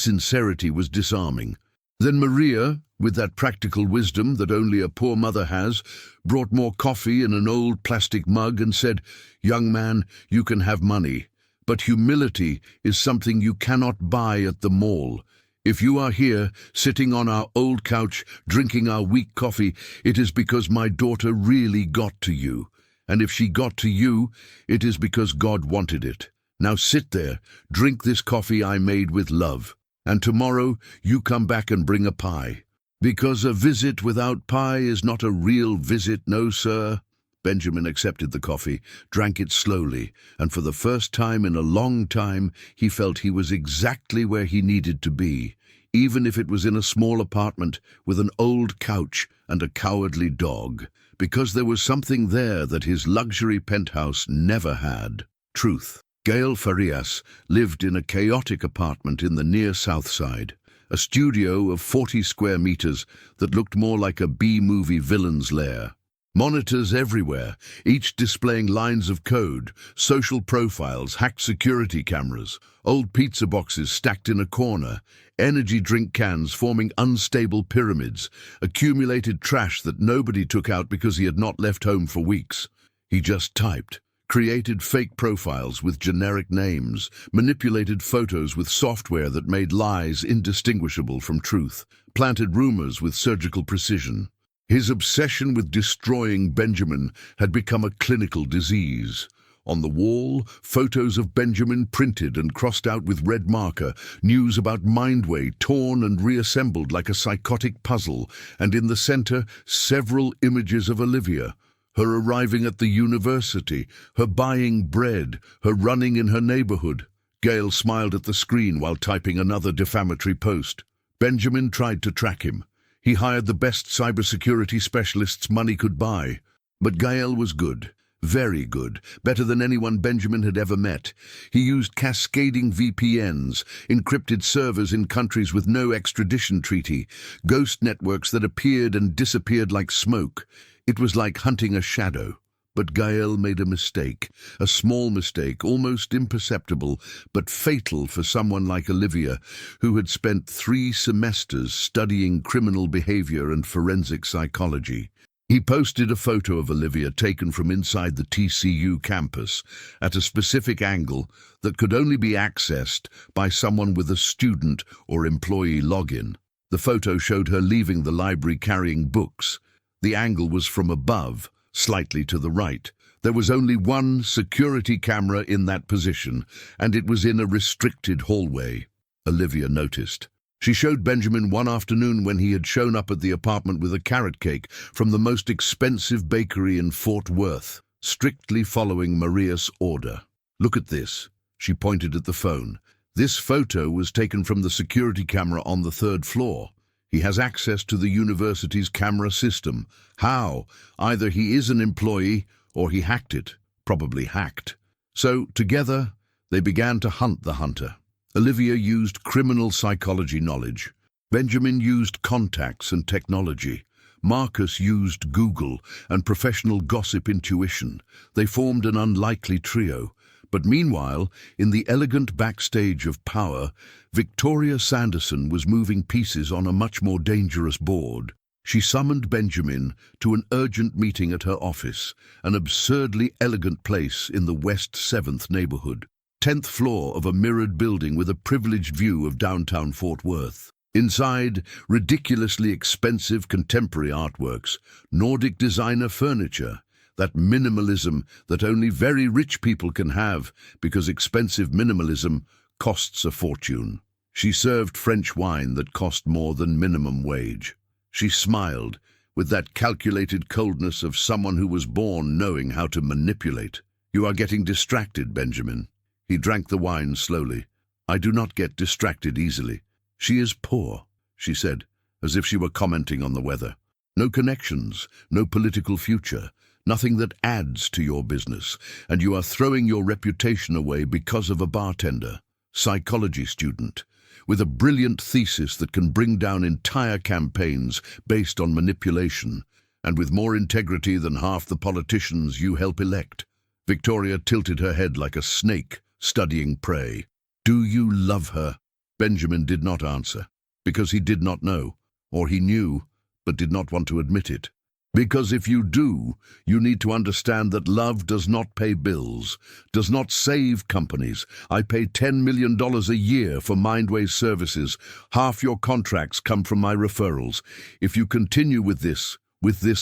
sincerity was disarming. Then Maria, with that practical wisdom that only a poor mother has, brought more coffee in an old plastic mug and said, "Young man, you can have money. But humility is something you cannot buy at the mall. If you are here, sitting on our old couch, drinking our weak coffee, it is because my daughter really got to you. And if she got to you, it is because God wanted it. Now sit there, drink this coffee I made with love. And tomorrow, you come back and bring a pie. Because a visit without pie is not a real visit, no, sir." Benjamin accepted the coffee, drank it slowly, and for the first time in a long time, he felt he was exactly where he needed to be, even if it was in a small apartment with an old couch and a cowardly dog, because there was something there that his luxury penthouse never had: truth. Gail Farias lived in a chaotic apartment in the near South Side, a studio of 40 square meters that looked more like a B-movie villain's lair. Monitors everywhere, each displaying lines of code, social profiles, hacked security cameras, old pizza boxes stacked in a corner, energy drink cans forming unstable pyramids, accumulated trash that nobody took out because he had not left home for weeks. He just typed, created fake profiles with generic names, manipulated photos with software that made lies indistinguishable from truth, planted rumors with surgical precision. His obsession with destroying Benjamin had become a clinical disease. On the wall, photos of Benjamin printed and crossed out with red marker, news about Mindway torn and reassembled like a psychotic puzzle, and in the center, several images of Olivia. Her arriving at the university, her buying bread, her running in her neighborhood. Gail smiled at the screen while typing another defamatory post. Benjamin tried to track him. He hired the best cybersecurity specialists money could buy. But Gael was good, very good, better than anyone Benjamin had ever met. He used cascading VPNs, encrypted servers in countries with no extradition treaty, ghost networks that appeared and disappeared like smoke. It was like hunting a shadow. But Gael made a mistake, a small mistake, almost imperceptible, but fatal for someone like Olivia, who had spent 3 semesters studying criminal behavior and forensic psychology. He posted a photo of Olivia taken from inside the TCU campus at a specific angle that could only be accessed by someone with a student or employee login. The photo showed her leaving the library carrying books. The angle was from above, slightly to the right. There was only one security camera in that position, and it was in a restricted hallway. Olivia noticed. She showed Benjamin one afternoon when he had shown up at the apartment with a carrot cake from the most expensive bakery in Fort Worth, strictly following Maria's order. "Look at this." She pointed at the phone. "This photo was taken from the security camera on the 3rd floor." He has access to the university's camera system. How? Either he is an employee or he hacked it, probably hacked. So, together, they began to hunt the hunter. Olivia used criminal psychology knowledge. Benjamin used contacts and technology. Marcus used Google and professional gossip intuition. They formed an unlikely trio. But meanwhile, in the elegant backstage of power, Victoria Sanderson was moving pieces on a much more dangerous board. She summoned Benjamin to an urgent meeting at her office, an absurdly elegant place in the West 7th neighborhood, 10th floor of a mirrored building with a privileged view of downtown Fort Worth. Inside, ridiculously expensive contemporary artworks, Nordic designer furniture, that minimalism that only very rich people can have because expensive minimalism costs a fortune. She served French wine that cost more than minimum wage. She smiled with that calculated coldness of someone who was born knowing how to manipulate. "You are getting distracted, Benjamin." He drank the wine slowly. "I do not get distracted easily." "She is poor," she said, as if she were commenting on the weather. "No connections, no political future. Nothing that adds to your business, and you are throwing your reputation away because of a bartender, psychology student, with a brilliant thesis that can bring down entire campaigns based on manipulation, and with more integrity than half the politicians you help elect." Victoria tilted her head like a snake studying prey. "Do you love her?" Benjamin did not answer, because he did not know, or he knew, but did not want to admit it. "Because if you do, you need to understand that love does not pay bills, does not save companies. I pay $10 million a year for Mindway's services. Half your contracts come from my referrals. If you continue with this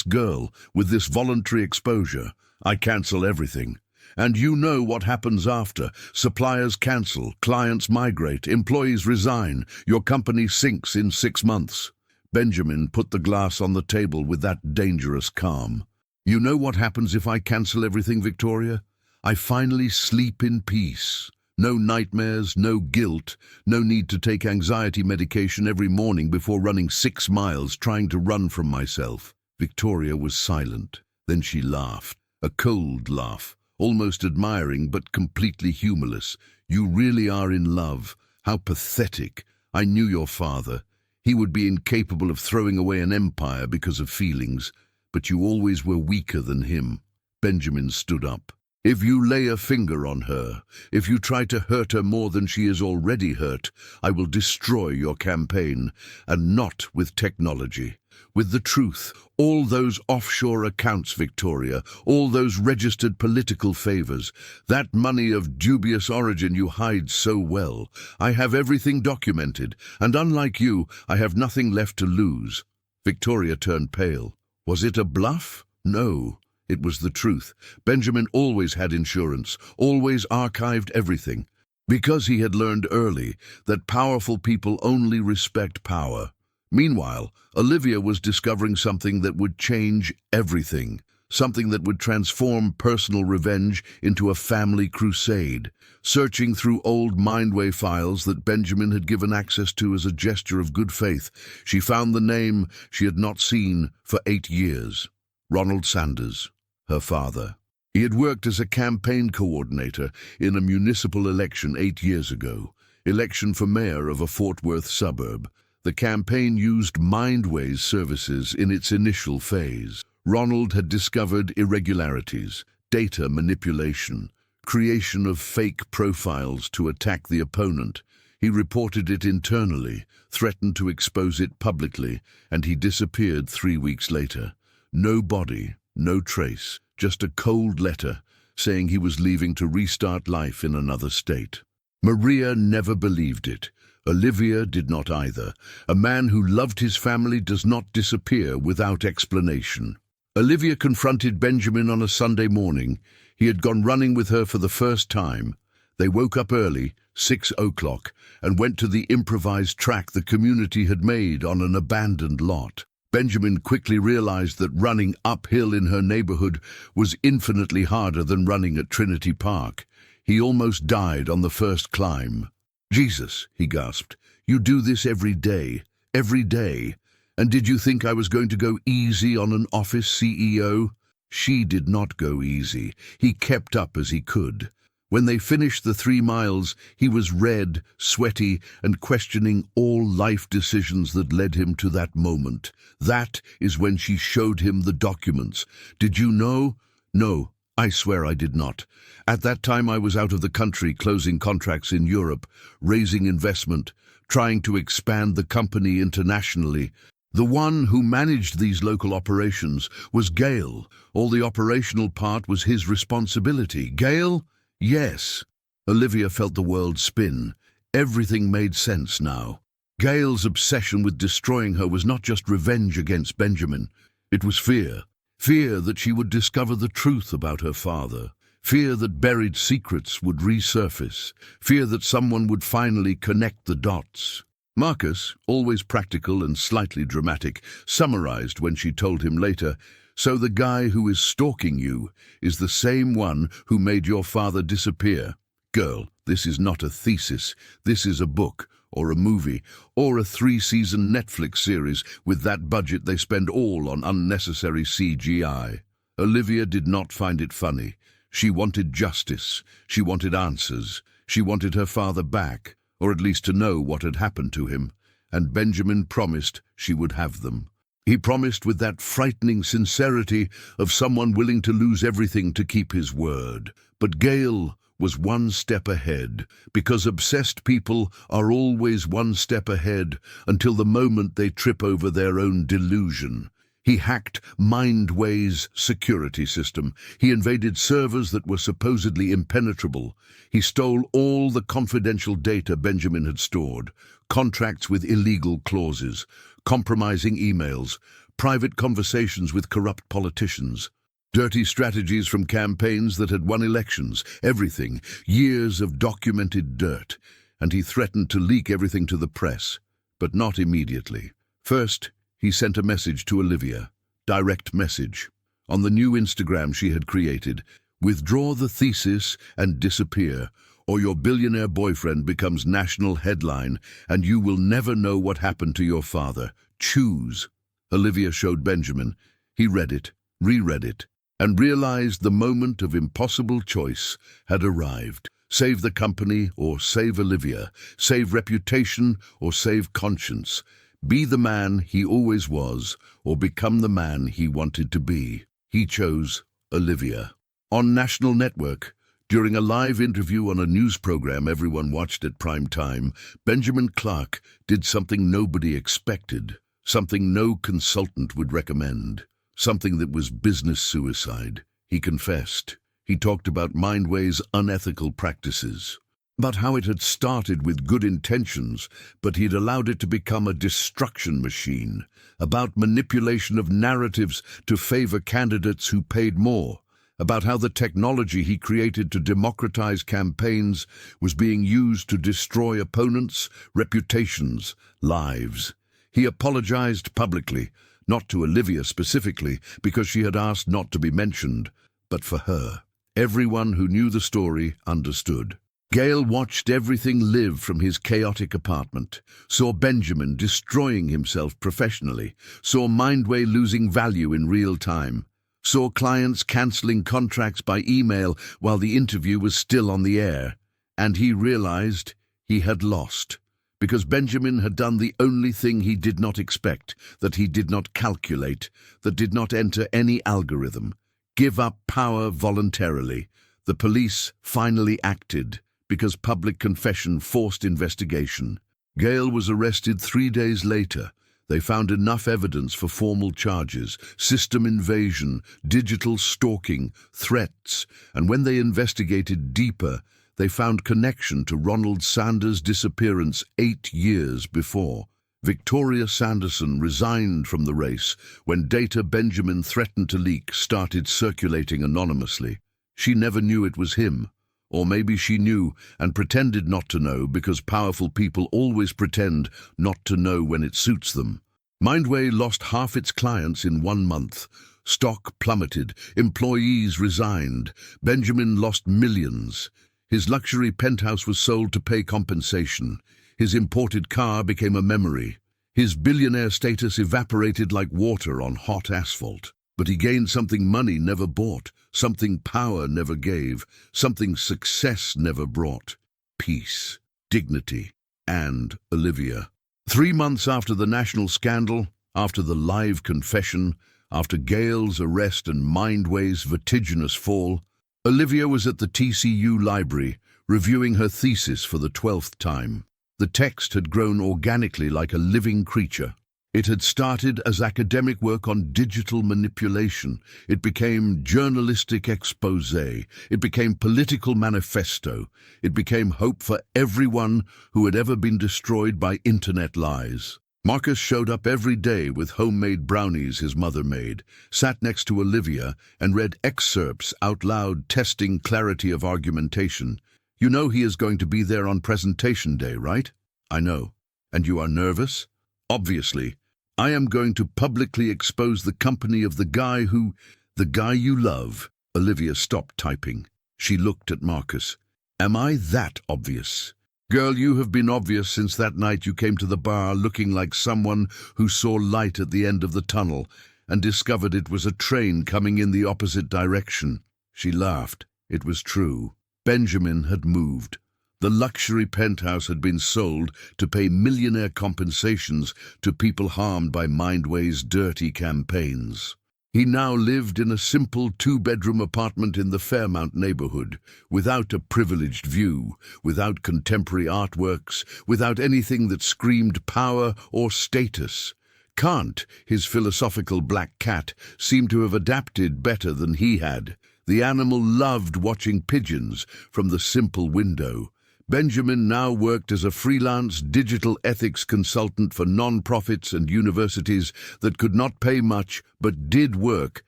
girl, with this voluntary exposure, I cancel everything. And you know what happens after. Suppliers cancel, clients migrate, employees resign. Your company sinks in 6 months. Benjamin put the glass on the table with that dangerous calm. "You know what happens if I cancel everything, Victoria? I finally sleep in peace. No nightmares, no guilt, no need to take anxiety medication every morning before running 6 miles trying to run from myself." Victoria was silent. Then she laughed, a cold laugh, almost admiring but completely humorless. "You really are in love. How pathetic. I knew your father. He would be incapable of throwing away an empire because of feelings, but you always were weaker than him." Benjamin stood up. "If you lay a finger on her, if you try to hurt her more than she is already hurt, I will destroy your campaign, and not with technology. With the truth, all those offshore accounts, Victoria, all those registered political favors, that money of dubious origin you hide so well. I have everything documented, and unlike you, I have nothing left to lose." Victoria turned pale. Was it a bluff? No, it was the truth. Benjamin always had insurance, always archived everything, because he had learned early that powerful people only respect power. Meanwhile, Olivia was discovering something that would change everything, something that would transform personal revenge into a family crusade. Searching through old Mindway files that Benjamin had given access to as a gesture of good faith, she found the name she had not seen for 8 years. Ronald Sanders, her father. He had worked as a campaign coordinator in a municipal election 8 years ago, election for mayor of a Fort Worth suburb. The campaign used Mindway's services in its initial phase. Ronald had discovered irregularities, data manipulation, creation of fake profiles to attack the opponent. He reported it internally, threatened to expose it publicly, and he disappeared 3 weeks later. No body, no trace, just a cold letter saying he was leaving to restart life in another state. Maria never believed it. Olivia did not either. A man who loved his family does not disappear without explanation. Olivia confronted Benjamin on a Sunday morning. He had gone running with her for the first time. They woke up early, 6 o'clock, and went to the improvised track the community had made on an abandoned lot. Benjamin quickly realized that running uphill in her neighborhood was infinitely harder than running at Trinity Park. He almost died on the first climb. "Jesus," he gasped, "you do this every day, every day." And did you think I was going to go easy on an office CEO? She did not go easy. He kept up as he could. When they finished the 3 miles, he was red, sweaty, and questioning all life decisions that led him to that moment. That is when she showed him the documents. Did you know? No, I swear I did not. At that time I was out of the country closing contracts in Europe, raising investment, trying to expand the company internationally. The one who managed these local operations was Gail. All the operational part was his responsibility. Gail? Yes. Olivia felt the world spin. Everything made sense now. Gail's obsession with destroying her was not just revenge against Benjamin. It was fear. Fear that she would discover the truth about her father. Fear that buried secrets would resurface. Fear that someone would finally connect the dots. Marcus, always practical and slightly dramatic, summarized when she told him later, "So the guy who is stalking you is the same one who made your father disappear. Girl, this is not a thesis. This is a book, or a movie, or a 3-season Netflix series. With that budget they spend all on unnecessary CGI. Olivia did not find it funny. She wanted justice. She wanted answers. She wanted her father back, or at least to know what had happened to him, and Benjamin promised she would have them. He promised with that frightening sincerity of someone willing to lose everything to keep his word. But Gail was one step ahead, because obsessed people are always one step ahead until the moment they trip over their own delusion. He hacked Mindway's security system. He invaded servers that were supposedly impenetrable. He stole all the confidential data Benjamin had stored, contracts with illegal clauses, compromising emails, private conversations with corrupt politicians, dirty strategies from campaigns that had won elections, everything, years of documented dirt. And he threatened to leak everything to the press, but not immediately. First, he sent a message to Olivia, direct message, on the new Instagram she had created. "Withdraw the thesis and disappear, or your billionaire boyfriend becomes national headline and you will never know what happened to your father. Choose." Olivia showed Benjamin. He read it, reread it, and realized the moment of impossible choice had arrived. Save the company or save Olivia, save reputation or save conscience. Be the man he always was, or become the man he wanted to be. He chose Olivia. On national network, during a live interview on a news program everyone watched at prime time, Benjamin Clark did something nobody expected, something no consultant would recommend, something that was business suicide. He confessed. He talked about Mindway's unethical practices, about how it had started with good intentions, but he'd allowed it to become a destruction machine, about manipulation of narratives to favor candidates who paid more, about how the technology he created to democratize campaigns was being used to destroy opponents, reputations, lives. He apologized publicly, not to Olivia specifically, because she had asked not to be mentioned, but for her. Everyone who knew the story understood. Gail watched everything live from his chaotic apartment, saw Benjamin destroying himself professionally, saw Mindway losing value in real time, saw clients cancelling contracts by email while the interview was still on the air, and he realized he had lost, because Benjamin had done the only thing he did not expect, that he did not calculate, that did not enter any algorithm. Give up power voluntarily. The police finally acted, because public confession forced investigation. Gail was arrested 3 days later. They found enough evidence for formal charges, system invasion, digital stalking, threats, and when they investigated deeper, they found connection to Ronald Sanders' disappearance 8 years before. Victoria Sanderson resigned from the race when data Benjamin threatened to leak started circulating anonymously. She never knew it was him. Or maybe she knew and pretended not to know, because powerful people always pretend not to know when it suits them. Mindway lost half its clients in 1 month. Stock plummeted. Employees resigned. Benjamin lost millions. His luxury penthouse was sold to pay compensation. His imported car became a memory. His billionaire status evaporated like water on hot asphalt. But he gained something money never bought, something power never gave, something success never brought: peace, dignity, and Olivia. 3 months after the national scandal, after the live confession, after Gail's arrest and Mindway's vertiginous fall, Olivia was at the TCU library, reviewing her thesis for the 12th time. The text had grown organically like a living creature. It had started as academic work on digital manipulation. It became journalistic exposé. It became political manifesto. It became hope for everyone who had ever been destroyed by internet lies. Marcus showed up every day with homemade brownies his mother made, sat next to Olivia, and read excerpts out loud, testing clarity of argumentation. "You know he is going to be there on presentation day, right?" "I know." "And you are nervous?" "Obviously. I am going to publicly expose the company of the guy you love." Olivia stopped typing. She looked at Marcus. "Am I that obvious?" "Girl, you have been obvious since that night you came to the bar looking like someone who saw light at the end of the tunnel and discovered it was a train coming in the opposite direction." She laughed. It was true. Benjamin had moved. The luxury penthouse had been sold to pay millionaire compensations to people harmed by Mindway's dirty campaigns. He now lived in a simple 2-bedroom apartment in the Fairmount neighborhood, without a privileged view, without contemporary artworks, without anything that screamed power or status. Kant, his philosophical black cat, seemed to have adapted better than he had. The animal loved watching pigeons from the simple window. Benjamin now worked as a freelance digital ethics consultant for non-profits and universities that could not pay much but did work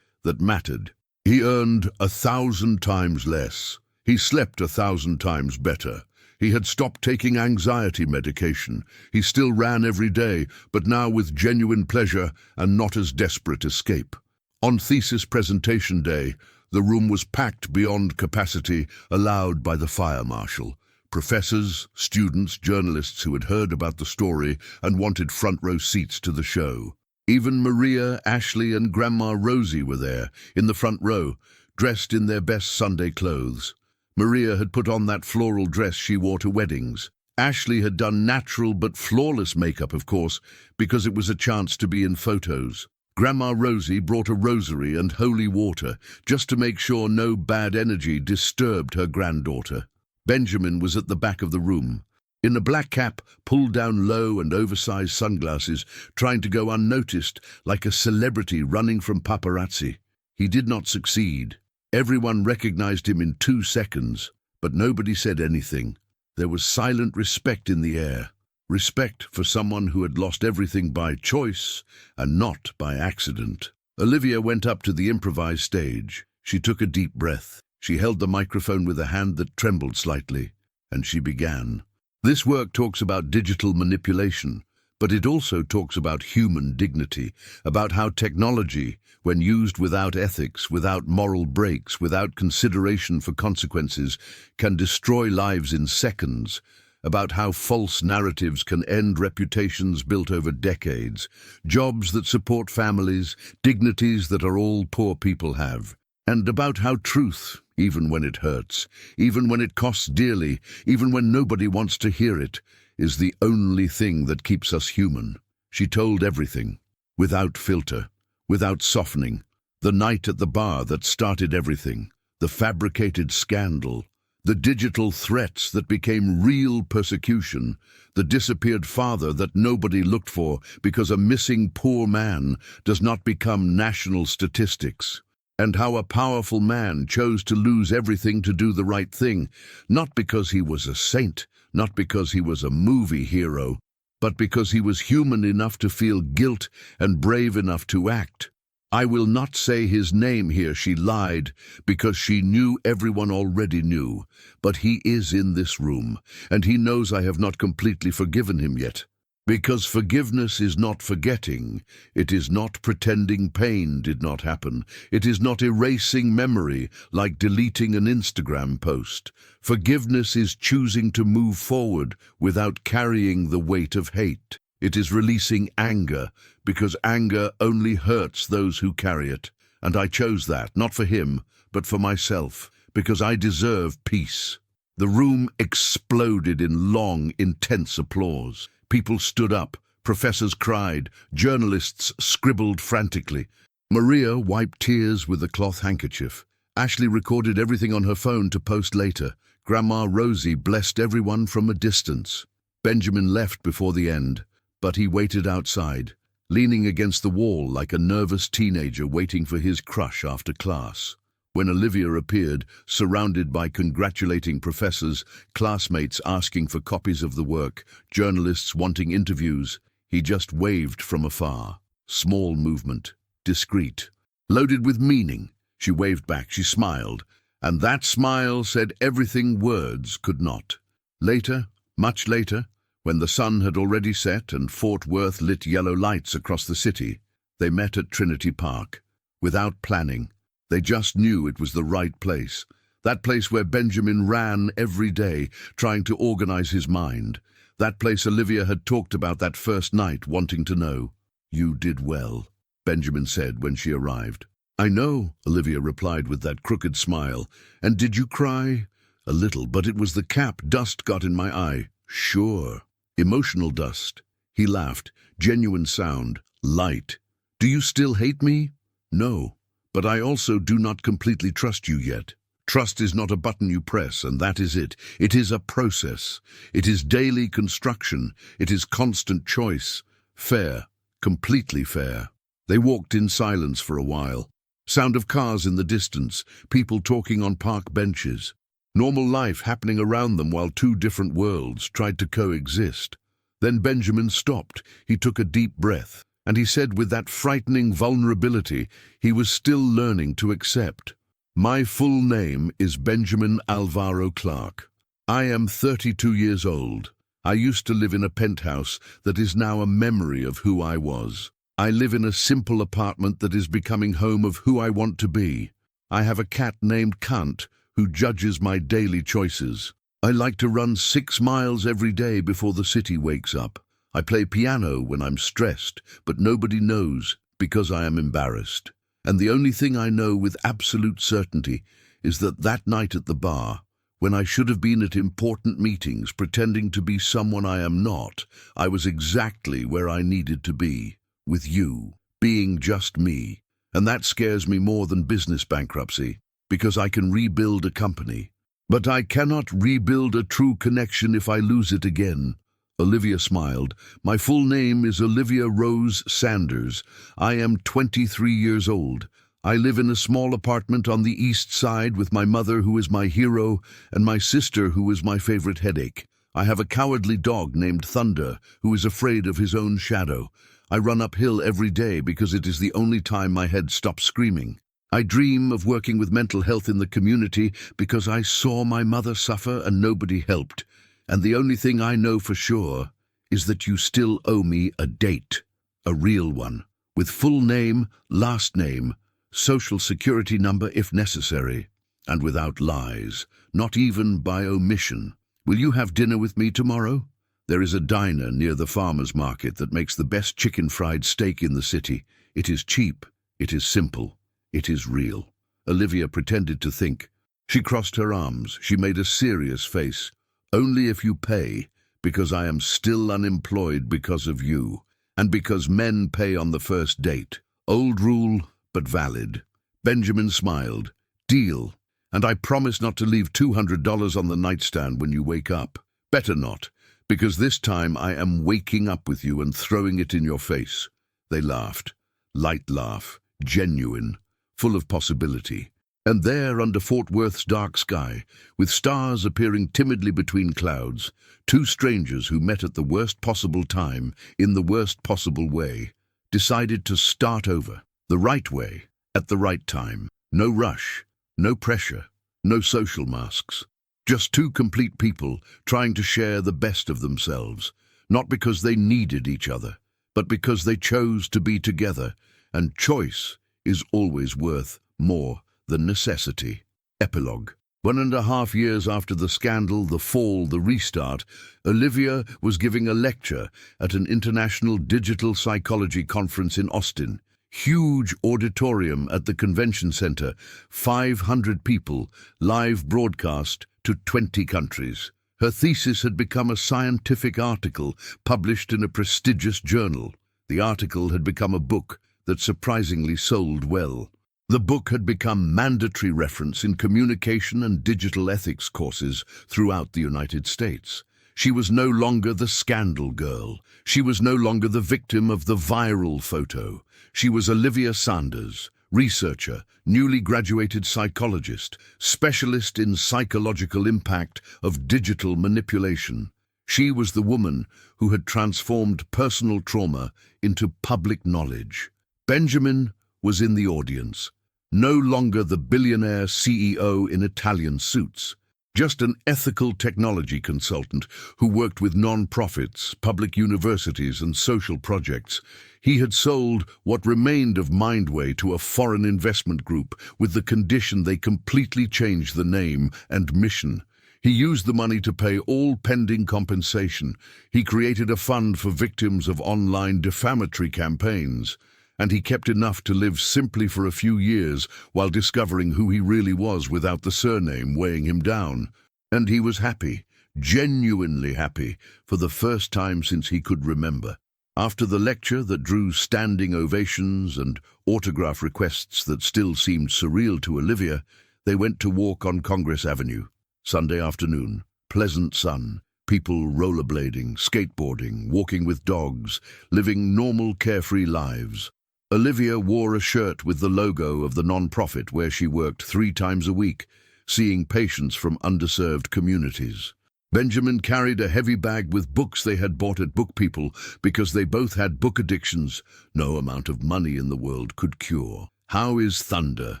that mattered. He earned 1,000 times less. He slept 1,000 times better. He had stopped taking anxiety medication. He still ran every day, but now with genuine pleasure and not as desperate escape. On thesis presentation day, the room was packed beyond capacity allowed by the fire marshal. Professors, students, journalists who had heard about the story and wanted front-row seats to the show. Even Maria, Ashley, and Grandma Rosie were there, in the front row, dressed in their best Sunday clothes. Maria had put on that floral dress she wore to weddings. Ashley had done natural but flawless makeup, of course, because it was a chance to be in photos. Grandma Rosie brought a rosary and holy water, just to make sure no bad energy disturbed her granddaughter. Benjamin was at the back of the room, in a black cap, pulled down low and oversized sunglasses, trying to go unnoticed like a celebrity running from paparazzi. He did not succeed. Everyone recognized him in 2 seconds, but nobody said anything. There was silent respect in the air. Respect for someone who had lost everything by choice and not by accident. Olivia went up to the improvised stage. She took a deep breath. She held the microphone with a hand that trembled slightly, and she began. This work talks about digital manipulation, but it also talks about human dignity, about how technology, when used without ethics, without moral breaks, without consideration for consequences, can destroy lives in seconds, about how false narratives can end reputations built over decades, jobs that support families, dignities that are all poor people have, and about how truth, even when it hurts, even when it costs dearly, even when nobody wants to hear it, is the only thing that keeps us human. She told everything, without filter, without softening. The night at the bar that started everything, the fabricated scandal, the digital threats that became real persecution, the disappeared father that nobody looked for because a missing poor man does not become national statistics. And how a powerful man chose to lose everything to do the right thing, not because he was a saint, not because he was a movie hero, but because he was human enough to feel guilt and brave enough to act. I will not say his name here, she lied, because she knew everyone already knew, but he is in this room, and he knows I have not completely forgiven him yet. Because forgiveness is not forgetting, it is not pretending pain did not happen, it is not erasing memory like deleting an Instagram post. Forgiveness is choosing to move forward without carrying the weight of hate. It is releasing anger, because anger only hurts those who carry it. And I chose that, not for him, but for myself, because I deserve peace. The room exploded in long, intense applause. People stood up, professors cried, journalists scribbled frantically. Maria wiped tears with a cloth handkerchief. Ashley recorded everything on her phone to post later. Grandma Rosie blessed everyone from a distance. Benjamin left before the end, but he waited outside, leaning against the wall like a nervous teenager waiting for his crush after class. When Olivia appeared, surrounded by congratulating professors, classmates asking for copies of the work, journalists wanting interviews, he just waved from afar. Small movement, discreet, loaded with meaning. She waved back, she smiled, and that smile said everything words could not. Later, much later, when the sun had already set and Fort Worth lit yellow lights across the city, they met at Trinity Park. Without planning, they just knew it was the right place. That place where Benjamin ran every day, trying to organize his mind. That place Olivia had talked about that first night, wanting to know. "You did well," Benjamin said when she arrived. "I know," Olivia replied with that crooked smile. "And did you cry?" "A little, but it was the cap. Dust got in my eye." "Sure." "Emotional dust." He laughed. "Genuine sound. Light." "Do you still hate me?" "No. But I also do not completely trust you yet." Trust is not a button you press, and that is it. It is a process. It is daily construction. It is constant choice. Fair. Completely fair. They walked in silence for a while. Sound of cars in the distance, people talking on park benches. Normal life happening around them while two different worlds tried to coexist. Then Benjamin stopped. He took a deep breath, and he said with that frightening vulnerability he was still learning to accept, "My full name is Benjamin Alvaro Clark. I am 32 years old. I used to live in a penthouse that is now a memory of who I was. I live in a simple apartment that is becoming home of who I want to be. I have a cat named Kant who judges my daily choices. I like to run 6 miles every day before the city wakes up. I play piano when I'm stressed, but nobody knows because I am embarrassed. And the only thing I know with absolute certainty is that that night at the bar, when I should have been at important meetings pretending to be someone I am not, I was exactly where I needed to be. With you, being just me. And that scares me more than business bankruptcy, because I can rebuild a company. But I cannot rebuild a true connection if I lose it again." Olivia smiled. "My full name is Olivia Rose Sanders. I am 23 years old. I live in a small apartment on the east side with my mother, who is my hero, and my sister, who is my favorite headache. I have a cowardly dog named Thunder, who is afraid of his own shadow. I run uphill every day because it is the only time my head stops screaming. I dream of working with mental health in the community because I saw my mother suffer and nobody helped. And the only thing I know for sure is that you still owe me a date, a real one, with full name, last name, social security number if necessary, and without lies, not even by omission. Will you have dinner with me tomorrow? There is a diner near the farmer's market that makes the best chicken fried steak in the city. It is cheap, it is simple, it is real." Olivia pretended to think. She crossed her arms, she made a serious face. "Only if you pay, because I am still unemployed because of you, and because men pay on the first date. Old rule, but valid." Benjamin smiled. "Deal. And I promise not to leave $200 on the nightstand when you wake up. Better not. Because this time I am waking up with you and throwing it in your face." They laughed. Light laugh, genuine, full of possibility. And there, under Fort Worth's dark sky, with stars appearing timidly between clouds, two strangers who met at the worst possible time, in the worst possible way, decided to start over, the right way, at the right time. No rush, no pressure, no social masks. Just two complete people trying to share the best of themselves, not because they needed each other, but because they chose to be together, and choice is always worth more than necessity. Epilogue. 1.5 years after the scandal, the fall, the restart, Olivia was giving a lecture at an international digital psychology conference in Austin. Huge auditorium at the convention center, 500 people, live broadcast to 20 countries. Her thesis had become a scientific article published in a prestigious journal. The article had become a book that surprisingly sold well. The book had become mandatory reference in communication and digital ethics courses throughout the United States. She was no longer the scandal girl. She was no longer the victim of the viral photo. She was Olivia Sanders, researcher, newly graduated psychologist, specialist in psychological impact of digital manipulation. She was the woman who had transformed personal trauma into public knowledge. Benjamin was in the audience, no longer the billionaire CEO in Italian suits, just an ethical technology consultant who worked with non-profits, public universities and social projects. He had sold what remained of Mindway to a foreign investment group with the condition they completely change the name and mission. He used the money to pay all pending compensation. He created a fund for victims of online defamatory campaigns. And he kept enough to live simply for a few years while discovering who he really was without the surname weighing him down. And he was happy, genuinely happy, for the first time since he could remember. After the lecture that drew standing ovations and autograph requests that still seemed surreal to Olivia, they went to walk on Congress Avenue. Sunday afternoon, pleasant sun, people rollerblading, skateboarding, walking with dogs, living normal carefree lives. Olivia wore a shirt with the logo of the non-profit where she worked 3 times a week, seeing patients from underserved communities. Benjamin carried a heavy bag with books they had bought at Book People because they both had book addictions no amount of money in the world could cure. "How is Thunder?"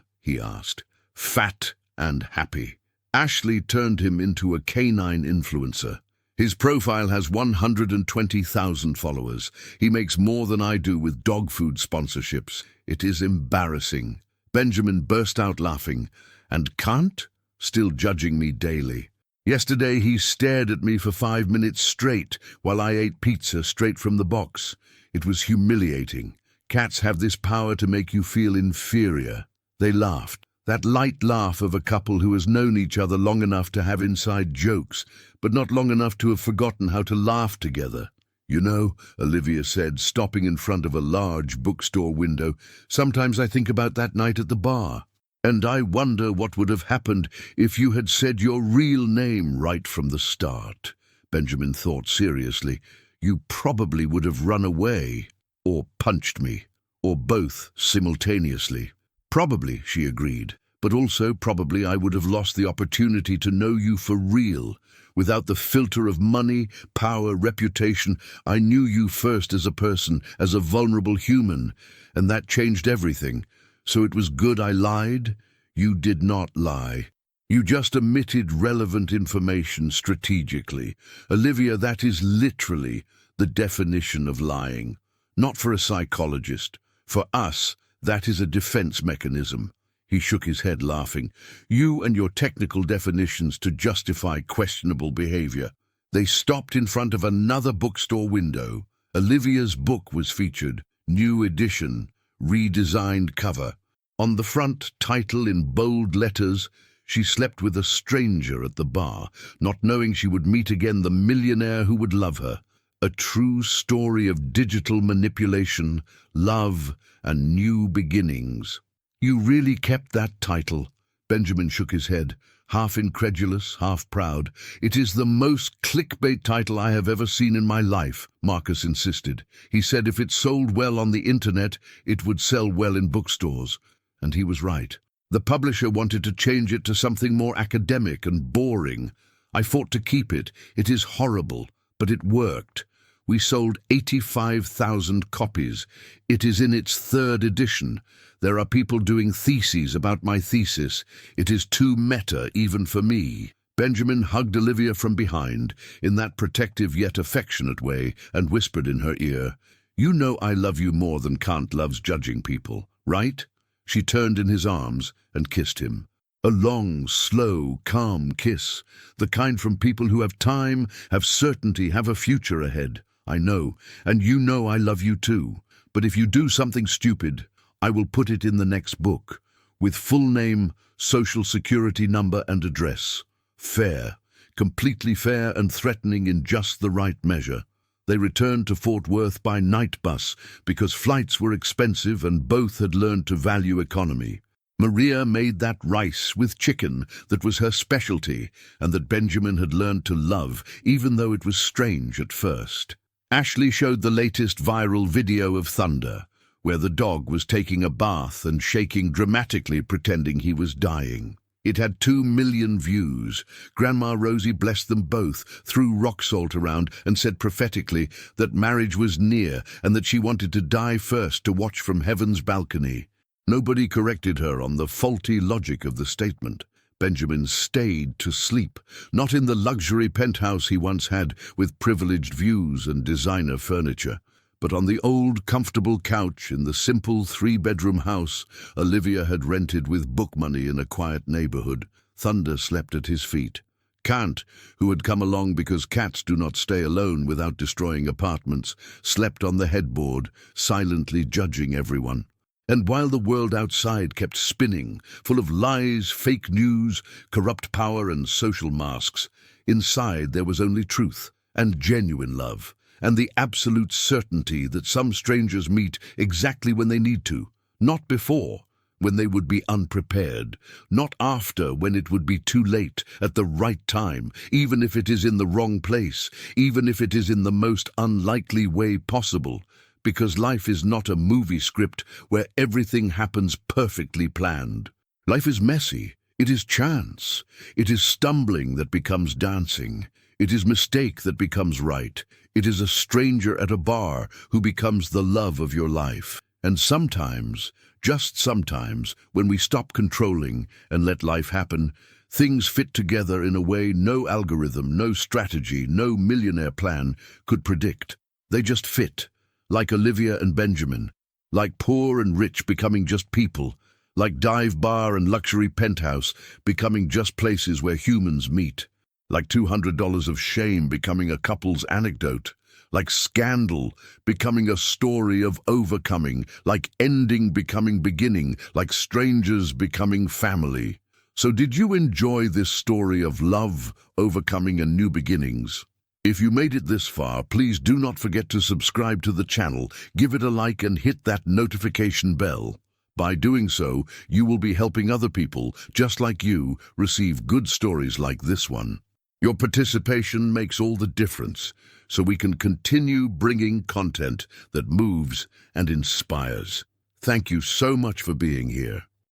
he asked. "Fat and happy." Ashley turned him into a canine influencer. His profile has 120,000 followers. He makes more than I do with dog food sponsorships. It is embarrassing. Benjamin burst out laughing. "And can't?" Still judging me daily. "Yesterday he stared at me for 5 minutes straight while I ate pizza straight from the box. It was humiliating. Cats have this power to make you feel inferior." They laughed. That light laugh of a couple who has known each other long enough to have inside jokes, but not long enough to have forgotten how to laugh together. "You know," Olivia said, stopping in front of a large bookstore window, "sometimes I think about that night at the bar. And I wonder what would have happened if you had said your real name right from the start." Benjamin thought seriously. "You probably would have run away, or punched me, or both simultaneously." "Probably," she agreed, "but also probably I would have lost the opportunity to know you for real. Without the filter of money, power, reputation, I knew you first as a person, as a vulnerable human, and that changed everything. So it was good I lied?" "You did not lie. You just omitted relevant information strategically. Olivia, that is literally the definition of lying. Not for a psychologist. For us, that is a defense mechanism." He shook his head, laughing. "You and your technical definitions to justify questionable behavior." They stopped in front of another bookstore window. Olivia's book was featured. New edition, redesigned cover. On the front, title in bold letters, "She slept with a stranger at the bar, not knowing she would meet again the millionaire who would love her. A true story of digital manipulation, love, and new beginnings." "You really kept that title?" Benjamin shook his head, half incredulous, half proud. "It is the most clickbait title I have ever seen in my life," Marcus insisted. He said if it sold well on the internet, it would sell well in bookstores. And he was right. The publisher wanted to change it to something more academic and boring. I fought to keep it. It is horrible, but it worked. We sold 85,000 copies. It is in its 3rd edition. There are people doing theses about my thesis. It is too meta even for me. Benjamin hugged Olivia from behind, in that protective yet affectionate way, and whispered in her ear, "You know I love you more than Kant loves judging people, right?" She turned in his arms and kissed him. A long, slow, calm kiss, the kind from people who have time, have certainty, have a future ahead. I know, and you know I love you too. But if you do something stupid, I will put it in the next book, with full name, social security number and address. Fair, completely fair and threatening in just the right measure. They returned to Fort Worth by night bus because flights were expensive and both had learned to value economy. Maria made that rice with chicken that was her specialty and that Benjamin had learned to love, even though it was strange at first. Ashley showed the latest viral video of Thunder, where the dog was taking a bath and shaking dramatically, pretending he was dying. It had 2 million views. Grandma Rosie blessed them both, threw rock salt around, and said prophetically that marriage was near and that she wanted to die first to watch from heaven's balcony. Nobody corrected her on the faulty logic of the statement. Benjamin stayed to sleep, not in the luxury penthouse he once had with privileged views and designer furniture, but on the old, comfortable couch in the simple 3-bedroom house Olivia had rented with book money in a quiet neighborhood. Thunder slept at his feet. Kant, who had come along because cats do not stay alone without destroying apartments, slept on the headboard, silently judging everyone. And while the world outside kept spinning, full of lies, fake news, corrupt power and social masks, inside there was only truth and genuine love, and the absolute certainty that some strangers meet exactly when they need to, not before, when they would be unprepared, not after, when it would be too late, at the right time, even if it is in the wrong place, even if it is in the most unlikely way possible. Because life is not a movie script where everything happens perfectly planned. Life is messy. It is chance. It is stumbling that becomes dancing. It is mistake that becomes right. It is a stranger at a bar who becomes the love of your life. And sometimes, just sometimes, when we stop controlling and let life happen, things fit together in a way no algorithm, no strategy, no millionaire plan could predict. They just fit. Like Olivia and Benjamin, like poor and rich becoming just people, like dive bar and luxury penthouse becoming just places where humans meet, like $200 of shame becoming a couple's anecdote, like scandal becoming a story of overcoming, like ending becoming beginning, like strangers becoming family. So did you enjoy this story of love, overcoming and new beginnings? If you made it this far, please do not forget to subscribe to the channel, give it a like and hit that notification bell. By doing so, you will be helping other people, just like you, receive good stories like this one. Your participation makes all the difference, so we can continue bringing content that moves and inspires. Thank you so much for being here.